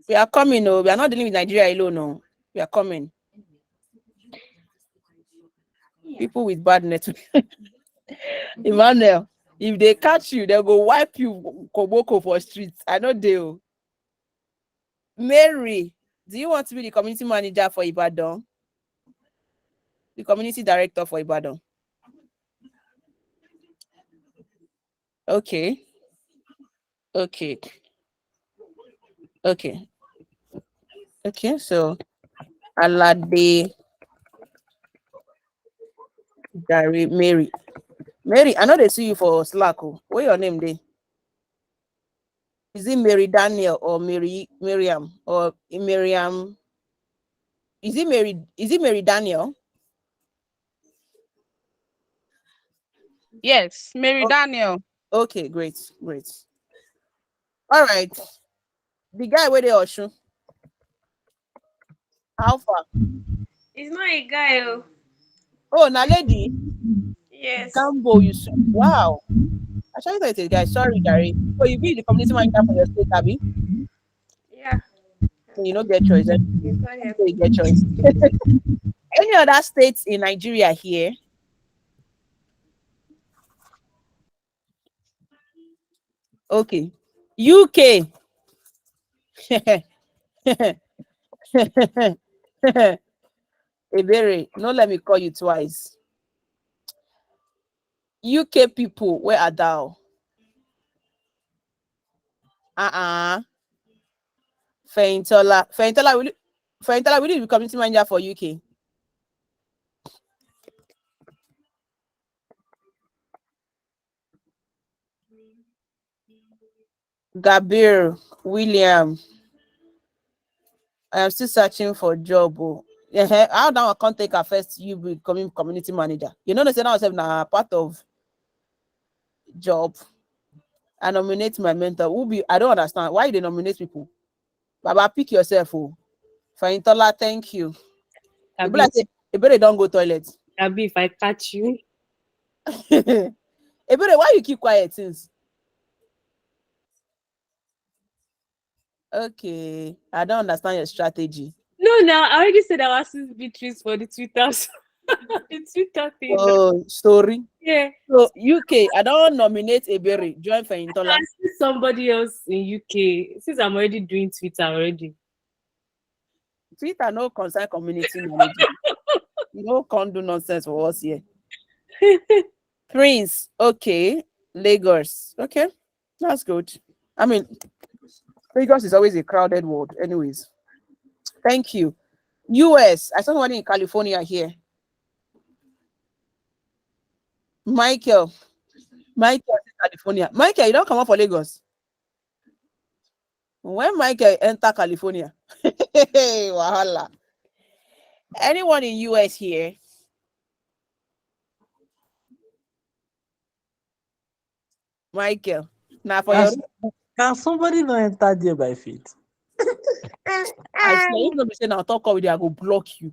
We are coming, no. We are not dealing with Nigeria alone, no. We are coming. People with bad network. Emmanuel, if they catch you, they'll go wipe you koboko for streets. I know they'll. Mary, do you want to be the community manager for Ibadan? The community director for Ibadan? Okay. Okay. Okay. Okay, so Alade Jare Mary. Mary, I know they see you for Slack. What your name dey? Is it Mary Daniel or Miriam or Miriam? Is it Mary Daniel? Yes, Mary Daniel. Okay, great. All right. The guy where they Oshun. How far? It's not a guy. Oh. Oh, na lady. Yes. Gambo, wow. I should say it, guys. Sorry, Gary. So you be the community manager for your state, Abby? Yeah. You don't get choice. You can't help You get choice. Any other states in Nigeria here? Okay. UK. Ebere, no let me call you twice. UK people, where are thou? Feintola, will you be community manager for UK? Gabir, William, I am still searching for a job. How now I can't take a first you becoming community manager? You know, they say now na part of job. I nominate my mentor. I don't understand why they nominate people. Baba, pick yourself. Feintola, thank you. Ebere don't go toilet. Abi, if I catch you. Ebere, why you keep quiet since? Okay, I don't understand your strategy. No, now I already said I was Beatrice for the Twitter. The Twitter thing. Oh, story. Yeah. So UK, I don't nominate Ebere. Join Feintola. I see somebody else in UK. Since I'm already doing Twitter already. Twitter no concern community manager. No can't do nonsense for us here. Prince, okay. Lagos, okay. That's good. I mean, Lagos is always a crowded world, anyways. Thank you. US, I saw somebody in California here. Michael, California. Michael, you don't come up for Lagos. When Michael enter California, wahala. Anyone in US here? Michael, now for your Can somebody not enter there by faith? I say you know say now talk with you, I go block you.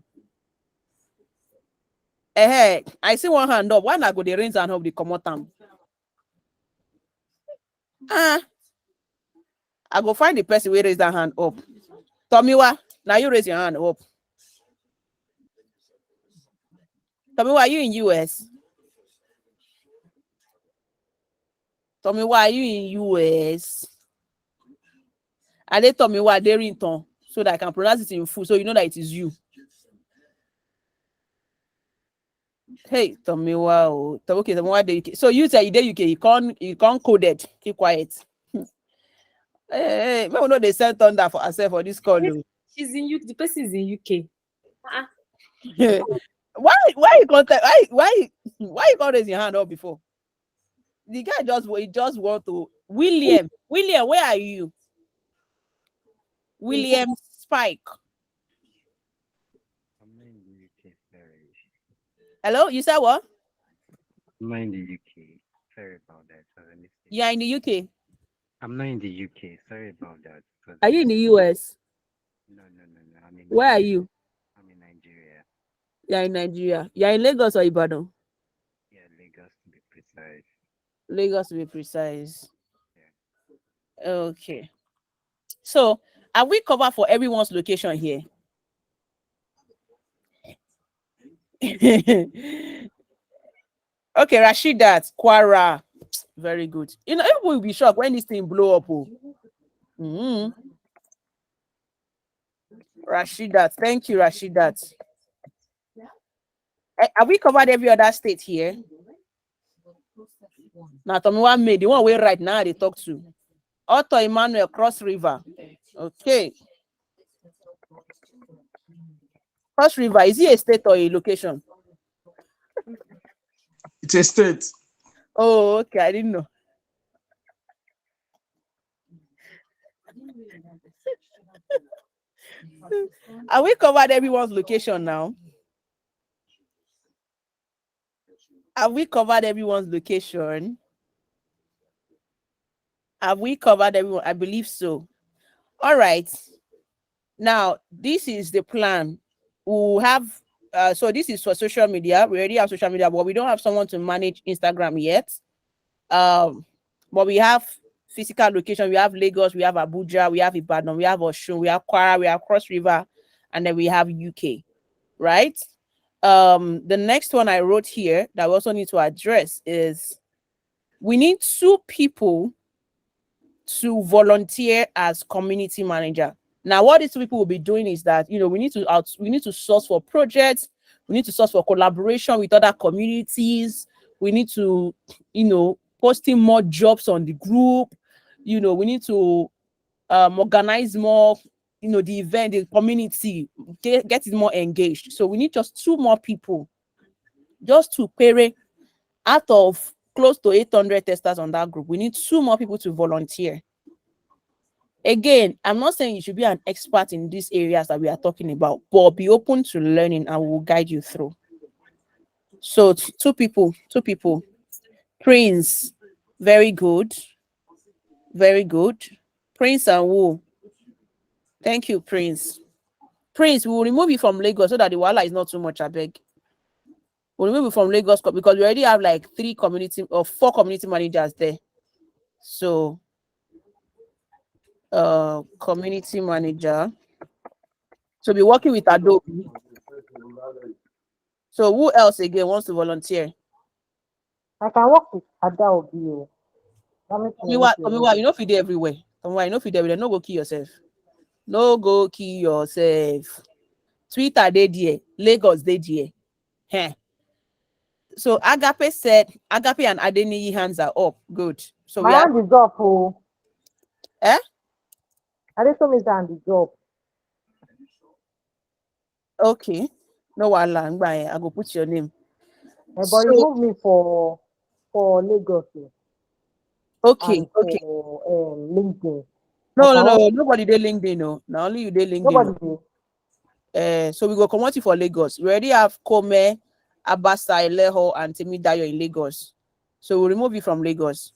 Hey, I see one hand up. Why not go the rains and hope they come out them? I go find the person who raise that hand up. Tomiwa, now you raise your hand up. Tomiwa, are you in US? Tomiwa, are you in US? I they Tomiwa Darrington so that I can pronounce it in full so you know that it is you. Hey, Tomiwa, okay, Tomiwa, so you say you there UK, you can't code it. Keep quiet. Hey, maybe know they send thunder for herself for this call. She's in UK. The person is in UK. Why you contact? Why you can't raise your hand up before? The guy just want to William, where are you? William Spike. Hello, you said what? I'm not in the UK. Sorry about that. I was a mistake. You are in the UK. I'm not in the UK. Sorry about that. It was a Are you in the mistake. US? No, no, no, no. I'm in Where are Nigeria. you? I'm in Nigeria. You are in Nigeria. You are in Lagos or Ibadan? Yeah, Lagos to be precise. Lagos to be precise. Yeah. Okay. So, are we covered for everyone's location here? Okay, Rashidat, Kwara. Very good. You know, everyone will be shocked when this thing blow up. Oh. Mhm. Rashidat. Thank you, Rashidat. Have we covered every other state here? Now, tell me one made the one way right now they talk to. Otto Emmanuel Cross River. Okay. Cross River, is it a state or a location? It's a state. Oh, okay. I didn't know. Have we covered everyone's location now? Have we covered everyone's location? Have we covered everyone? I believe so. All right. Now, this is the plan. We'll have so this is for social media. We already have social media, but we don't have someone to manage Instagram yet. Um, but we have physical location. We have Lagos, we have Abuja, we have Ibadan, we have Osun, we have Kwara, we have Cross River, and then we have UK, right? The next one I wrote here that we also need to address is we need 2 people to volunteer as community manager. Now, what these 2 people will be doing is that we need to source for projects, we need to source for collaboration with other communities, we need to posting more jobs on the group, we need to organize more, the event, the community, get it more engaged. So we need just 2 more people, just to pay out of close to 800 testers on that group. We need 2 more people to volunteer. Again, I'm not saying you should be an expert in these areas that we are talking about, but be open to learning and we'll guide you through. So 2 people. Prince, very good. Very good. Prince and Wu. Thank you, Prince. Prince, we will remove you from Lagos so that the wala is not too much, I beg. We'll remove you from Lagos because we already have like 3 community or 4 community managers there. So community manager. So be working with Adobe. So who else again wants to volunteer? I can work with Ada Obi. That makes me look Tomiwa, you know if you do everywhere. Tomiwa, you know if you do everywhere. No go kill yourself. No go kill yourself. Twitter they there. Lagos they there. Heh. So Agape said, Agape and Adeniyi hands are up. Good. So my we have hand is up. Oh, eh? I just told me hand is up. Okay. No wala. I go put your name. But So remove me for Lagos okay, and okay. for LinkedIn. No. Nobody they LinkedIn, no. Now only you they LinkedIn. Nobody dey. So we go come out for Lagos. We already have Kome, Abasa, Eleho, and Timidayo in Lagos. So we'll remove you from Lagos.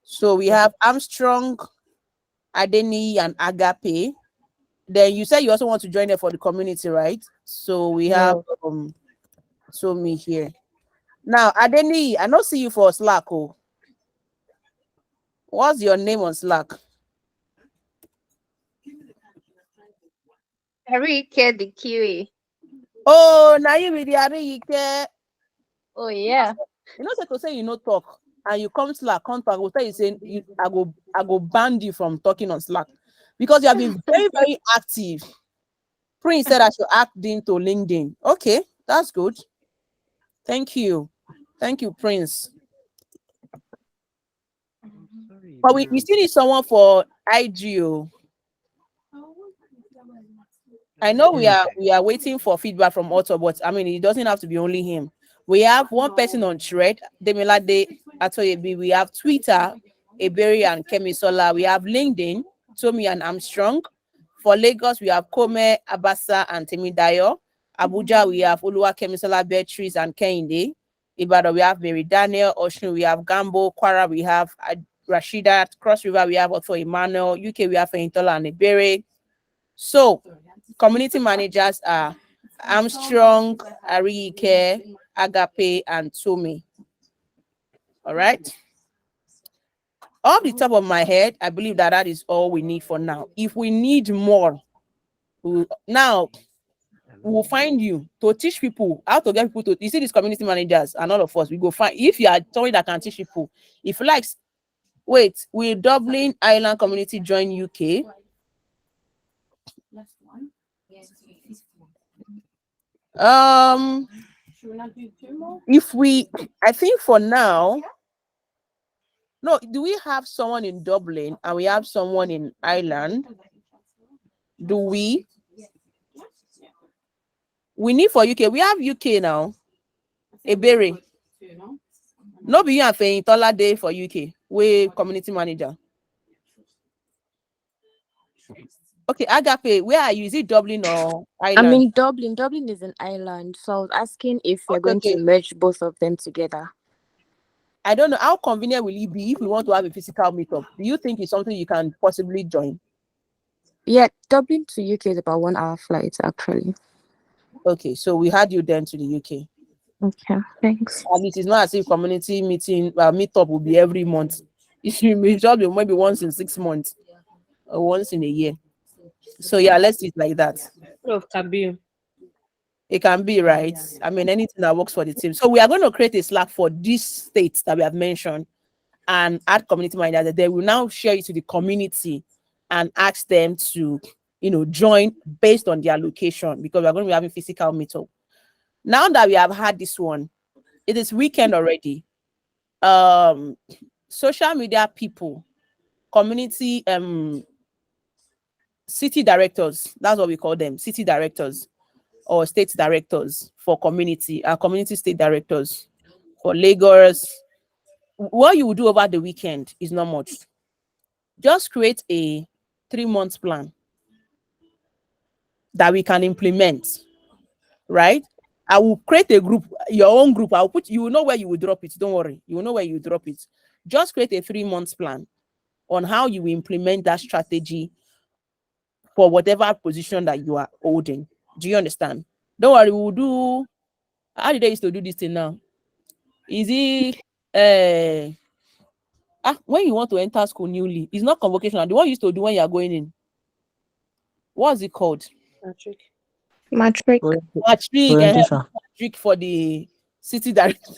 So we have Armstrong, Adeni, and Agape. Then you said you also want to join them for the community, right? So we have so me here. Now, Adeni, I don't see you for Slack. Oh. What's your name on Slack? Arike the Kiwi. Oh, now you with the Arike. Oh yeah. You know, so to say you know talk and you come Slack, contact will tell you saying I go ban you from talking on Slack because you have been very, very active. Prince said I should add into LinkedIn. Okay, that's good. Thank you. Thank you, Prince. Sorry, But we still need someone for IGO. I know we are waiting for feedback from Otto, but I mean it doesn't have to be only him. We have one person on Thread, Demilade Atoyebi. We have Twitter, Eberi and Kemisola. We have LinkedIn, Tommy and Armstrong. For Lagos, we have Kome, Abasa, and Temidayo. Abuja, we have Oluwakemisola Beatrice and Kehinde. Ibadan, we have Mary Daniel. Oshun, we have Gambo. Kwara, we have Rashida. Cross River, we have Otto Emmanuel. UK, we have Feintola and Ibere. So, community managers are Armstrong, Arike, Agape, and Tumi. All right. Off the top of my head, I believe that that is all we need for now. If we need more, now we will find you to teach people how to get people to. You see, these community managers and all of us, we go find. If you are somebody that can teach people, if you like, wait, will Dublin Island community join UK? If we, I think for now, no. Do we have someone in Dublin and we have someone in Ireland? Do we? We need for UK. We have UK now. Ebere. No be you and Feintola Day for UK. We community manager. Okay, Agape, where are you? Is it Dublin or I'm Ireland? in Dublin. Dublin is an island. So I was asking if you're Okay, going to okay. merge both of them together. I don't know how convenient will it be if we want to have a physical meetup. Do you think it's something you can possibly join? Yeah, Dublin to UK is about 1 hour flight actually. Okay, so we had you then to the UK. Okay, thanks. And it is not as if community meetup will be every month. It should be just maybe once in 6 months or once in a year. So yeah, let's do it like that. Of Kabir. It can be, right? I mean, anything that works for the team. So we are going to create a Slack for these states that we have mentioned and add community managers. They will now share it to the community and ask them to, join based on their location, because we're going to be having physical meetup. Now that we have had this one, it is weekend already. Social media people, community, city directors, that's what we call them, city directors or state directors for community, community state directors for Lagos. What you will do over the weekend is not much. Just create a 3-month plan that we can implement, right? I will create a group, your own group. I'll put, you will know where you will drop it. Don't worry. You will know where you drop it. Just create a 3-month plan on how you will implement that strategy for whatever position that you are holding. Do you understand? Don't worry. We'll do, how did they used to do this thing now? Is it, when you want to enter school newly, it's not convocation. The one you used to do when you are going in. What's it called? Patrick. Matric. Orientation. Matric for the city director.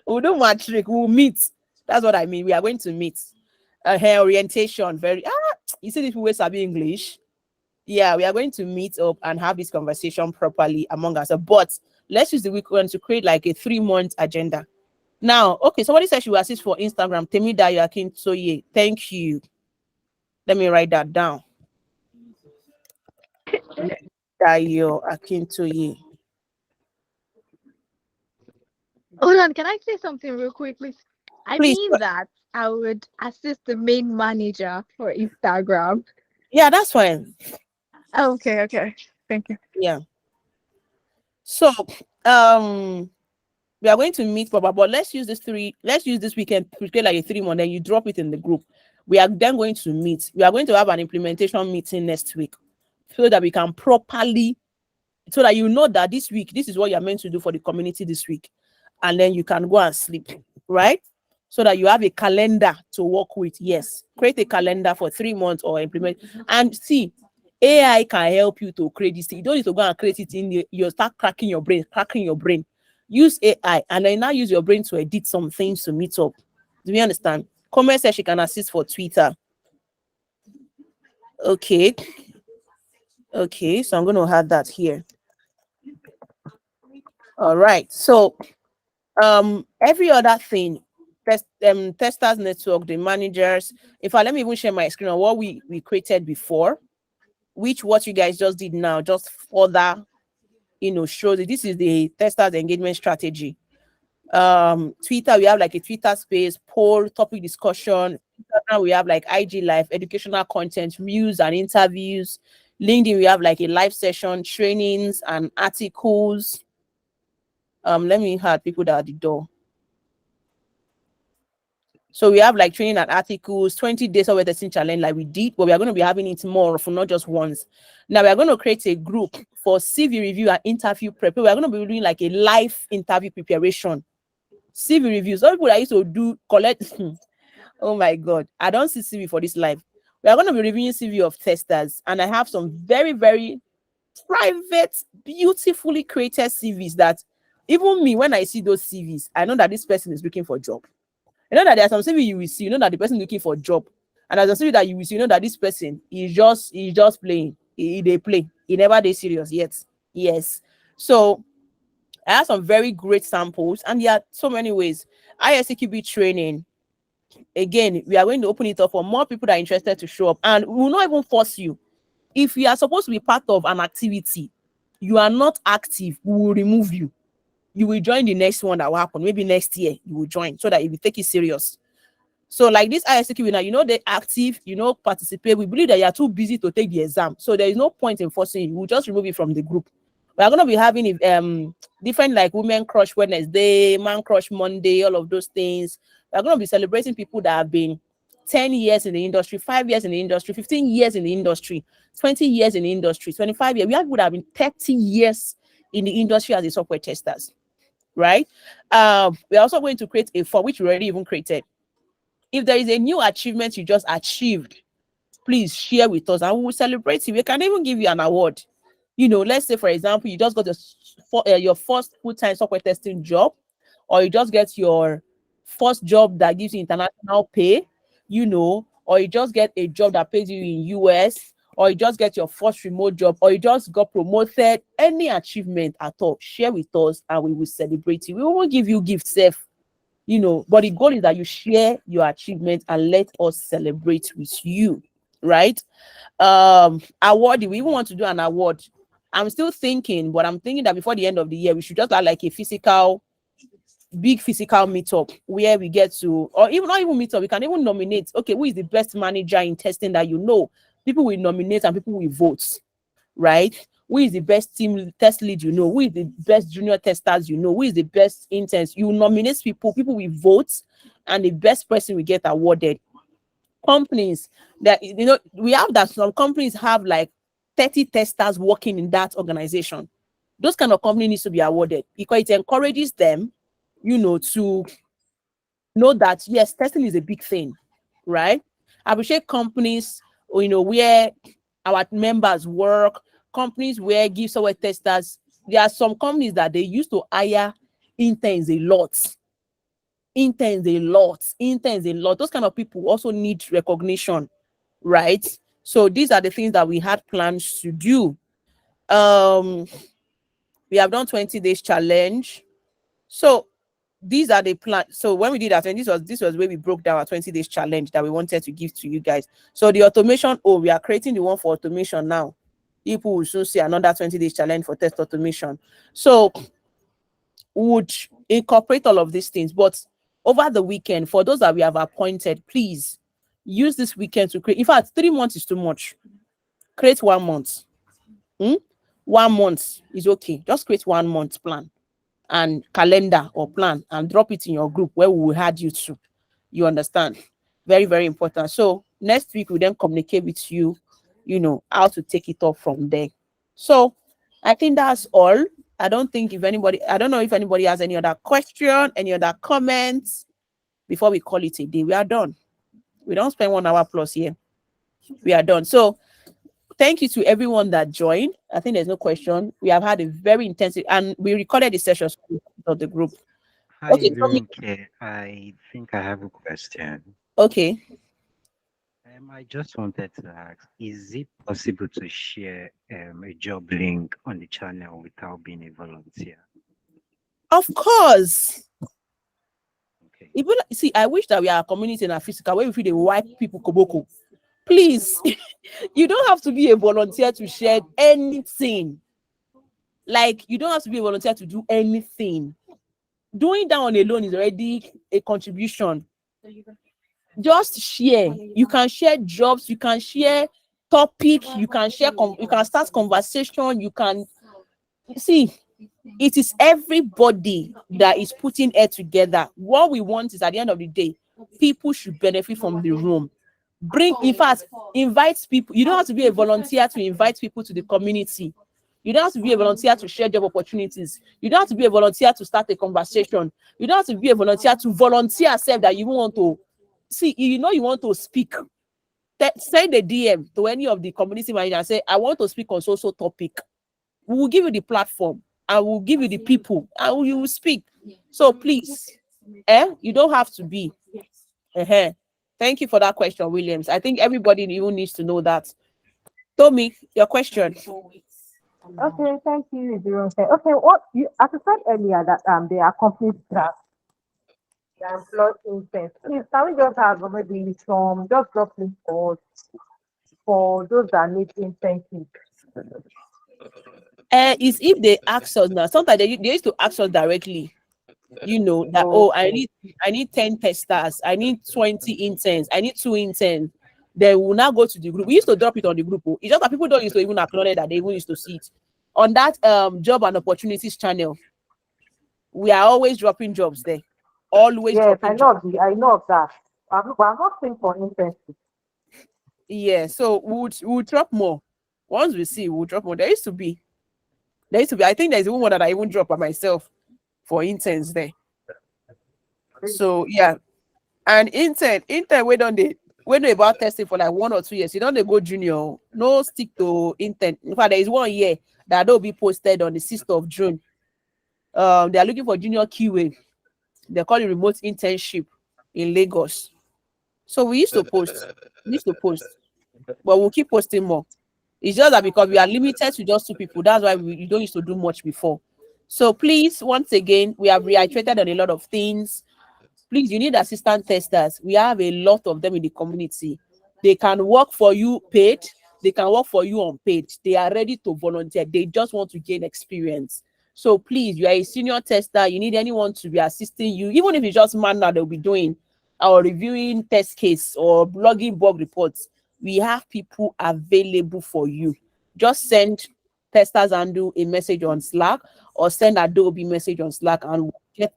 We'll do matric. We'll meet. That's what I mean. We are going to meet. Orientation. You see, if we sabi English, yeah, we are going to meet up and have this conversation properly among us. But let's use the weekend to create like a 3-month agenda. Now, okay, somebody said she will assist for Instagram. Temidayo Akintoye. Thank you. Let me write that down. Dayo Akintoye. Hold on, can I say something real quick, please? I Please. mean that I would assist the main manager for Instagram. Yeah, that's fine. Okay. Thank you. Yeah. So, we are going to meet, Papa, but let's use this weekend to create like a 3-month, then you drop it in the group. We are then going to meet. We are going to have an implementation meeting next week so that we can properly, so that you know that this week, this is what you're meant to do for the community this week. And then you can go and sleep, right? So that you have a calendar to work with. Yes. Create a calendar for 3 months or implement. And see, AI can help you to create this thing. You don't need to go and create it you start cracking your brain. Use AI and then now use your brain to edit some things to meet up. Do you understand? Comment says she can assist for Twitter. Okay, so I'm going to add that here. All right. So every other thing, testers network, the managers. In fact, let me even share my screen on what we created before, what you guys just did now, just further, shows that this is the testers engagement strategy. Twitter, we have like a Twitter space, poll, topic discussion. Now we have like IG live, educational content, reviews and interviews. LinkedIn, we have like a live session, trainings and articles. Let me have people that are at the door. So we have like training and articles, 20 days of testing challenge like we did, but we are going to be having it more often, not just once. Now we are going to create a group for CV review and interview prep. We are going to be doing like a live interview preparation. CV reviews. Some people that used to do collect. Oh my God, I don't see CV for this live. We are going to be reviewing CV of testers, and I have some very, very private, beautifully created CVs that even me, when I see those CVs, I know that this person is looking for a job. You know that there are some CV you will see, you know that the person looking for a job, and there's some CV that you will see, you know that this person is just playing. They play. He never they serious yet. Yes. So I have some very great samples, and there are so many ways. ISCQB training. Again, we are going to open it up for more people that are interested to show up, and we will not even force you. If you are supposed to be part of an activity, you are not active, we will remove you. You will join the next one that will happen. Maybe next year you will join so that you will take it serious. So like this ISTQ now, you know they're active, you know, participate. We believe that you are too busy to take the exam. So there is no point in forcing you. We'll just remove it from the group. We are going to be having different like Women Crush Wednesday, Man Crush Monday, all of those things. We are going to be celebrating people that have been 10 years in the industry, 5 years in the industry, 15 years in the industry, 20 years in the industry, 25 years. We have people that have been 30 years in the industry as a software testers, right? We're also going to create a form, which we already even created. If there is a new achievement you just achieved, please share with us and we will celebrate you. We can even give you an award. You know, let's say, for example, you just got your first full-time software testing job, or you just get your first job that gives you international pay, you know, or you just get a job that pays you in US, or you just get your first remote job, or you just got promoted. Any achievement at all, share with us and we will celebrate you. We won't give you gifts, safe, you know, but the goal is that you share your achievement and let us celebrate with you, right? Award, we even want to do an award. I'm still thinking, but I'm thinking that before the end of the year we should just have like a big physical meetup where we get to, or even not even meetup, we can even nominate, okay, who is the best manager in testing that you know. People will nominate and people will vote, right? Who is the best team test lead you know? Who is the best junior testers you know? Who is the best interns? You nominate people will vote, and the best person will get awarded. Companies that, you know, we have that some companies have like 30 testers working in that organization. Those kind of company needs to be awarded because it encourages them, you know, to know that yes, testing is a big thing, right? I appreciate companies, you know, where our members work, companies where give software testers. There are some companies that they used to hire interns a lot. Those kind of people also need recognition, right? So these are the things that we had plans to do. We have done 20 days challenge. So these are the plans. So when we did that, and this was where we broke down our 20 days challenge that we wanted to give to you guys. So the automation, we are creating the one for automation now. People will soon see another 20 days challenge for test automation. So would incorporate all of these things, but over the weekend, for those that we have appointed, please use this weekend to create. In fact, 3 months is too much. Create 1 month. 1 month is okay. Just create 1 month plan and calendar or plan and drop it in your group where we will add you to. You understand? Very, very important. So next week we then communicate with you, you know, how to take it up from there. So I think that's all. I don't know if anybody has any other question, any other comments before we call it a day. We are done. We don't spend 1 hour plus here. We are done. So thank you to everyone that joined. I think there's no question. We have had a very intensive, and we recorded the sessions of the group. Hi, Okay, Ibironke. I think I have a question. okay. I just wanted to ask, is it possible to share a job link on the channel without being a volunteer? Of course. Okay. Even see, I wish that we are a community in a physical where we feel the white people koboko. Please, you don't have to be a volunteer to share anything. Like, you don't have to be a volunteer to do anything. Doing that on alone is already a contribution. Just share. You can share jobs, you can share topic, you can share, you can start conversation, you can see. It is everybody that is putting it together. What we want is, at the end of the day, people should benefit from the room. In fact, invite people. You don't have to be a volunteer to invite people to the community. You don't have to be a volunteer to share job opportunities. You don't have to be a volunteer to start a conversation. You don't have to be a volunteer to volunteer yourself that you want to see. You know you want to speak. Send a DM to any of the community managers and say, I want to speak on social topic. We will give you the platform and we'll give you the people and you will speak. So please, you don't have to be. Thank you for that question, Williams. I think everybody even needs to know that. Tommy, your question. Okay, thank you, Ibironke. Okay, what you as I said earlier that they are complete draft, they employ instance. Please, can we just have maybe some just drop link for those that need internship? Is if they ask us now. Sometimes they used to ask us directly. You know that Okay. I need 10 testers, I need 20 interns, I need 2 interns. Then we'll now go to the group. We used to drop it on the group. It's just that people don't used to even acknowledge that they even used to see it. On that job and opportunities channel, we are always dropping jobs there. Always Yes, dropping jobs. I know of that. But I'm not saying for internship. Yeah, so we'll drop more. Once we see, we'll drop more. I think there's even one that I even drop by myself for interns there. So yeah. And intern we know about testing for like 1 or 2 years. You don't they go junior. No stick to intern. In fact, there is 1 year that will be posted on the 6th of June. They are looking for junior QA. They call it remote internship in Lagos. So we used to post. But we'll keep posting more. It's just that because we are limited to just 2 people, that's why you don't used to do much before. So please, once again, we have reiterated on a lot of things. Please, you need assistant testers. We have a lot of them in the community. They can work for you paid. They can work for you unpaid. They are ready to volunteer. They just want to gain experience. So please, you are a senior tester. You need anyone to be assisting you, even if it's just manual they'll be doing or reviewing test case or blogging bug reports. We have people available for you. Just send testers and do a message on Slack or send Adobe message on Slack and we'll get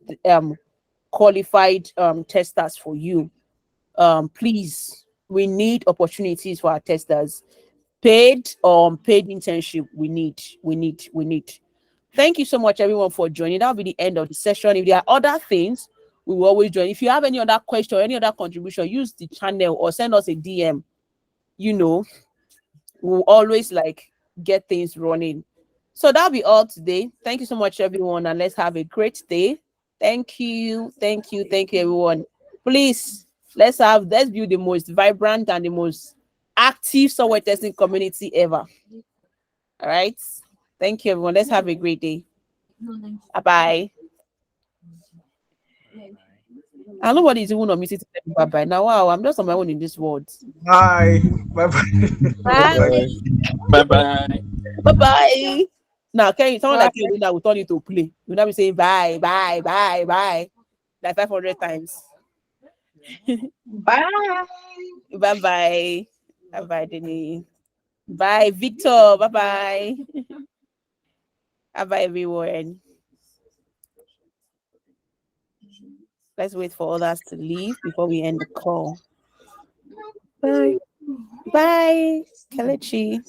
qualified testers for you. Please, we need opportunities for our testers. Paid or unpaid internship, we need. Thank you so much, everyone, for joining. That'll be the end of the session. If there are other things, we will always join. If you have any other question or any other contribution, use the channel or send us a DM. You know, we'll always like get things running. So that'll be all today. Thank you so much, everyone, and let's have a great day. Thank you, everyone. Please, let's build the most vibrant and the most active software testing community ever. All right. Thank you, everyone. Let's have a great day. Bye bye. And nobody is even on me to tell me bye bye. Now, wow, I'm just on my own in this world. Bye. Bye bye. Bye. Bye bye. Bye bye. Now, can you sound like you that will turn you to play? You'll not be saying bye, bye, bye, bye, like 500 times. Bye. Bye bye. Bye bye, Denny. Bye, Victor. Bye bye. Bye bye, everyone. Let's wait for others to leave before we end the call. Bye. Bye, Kelechi.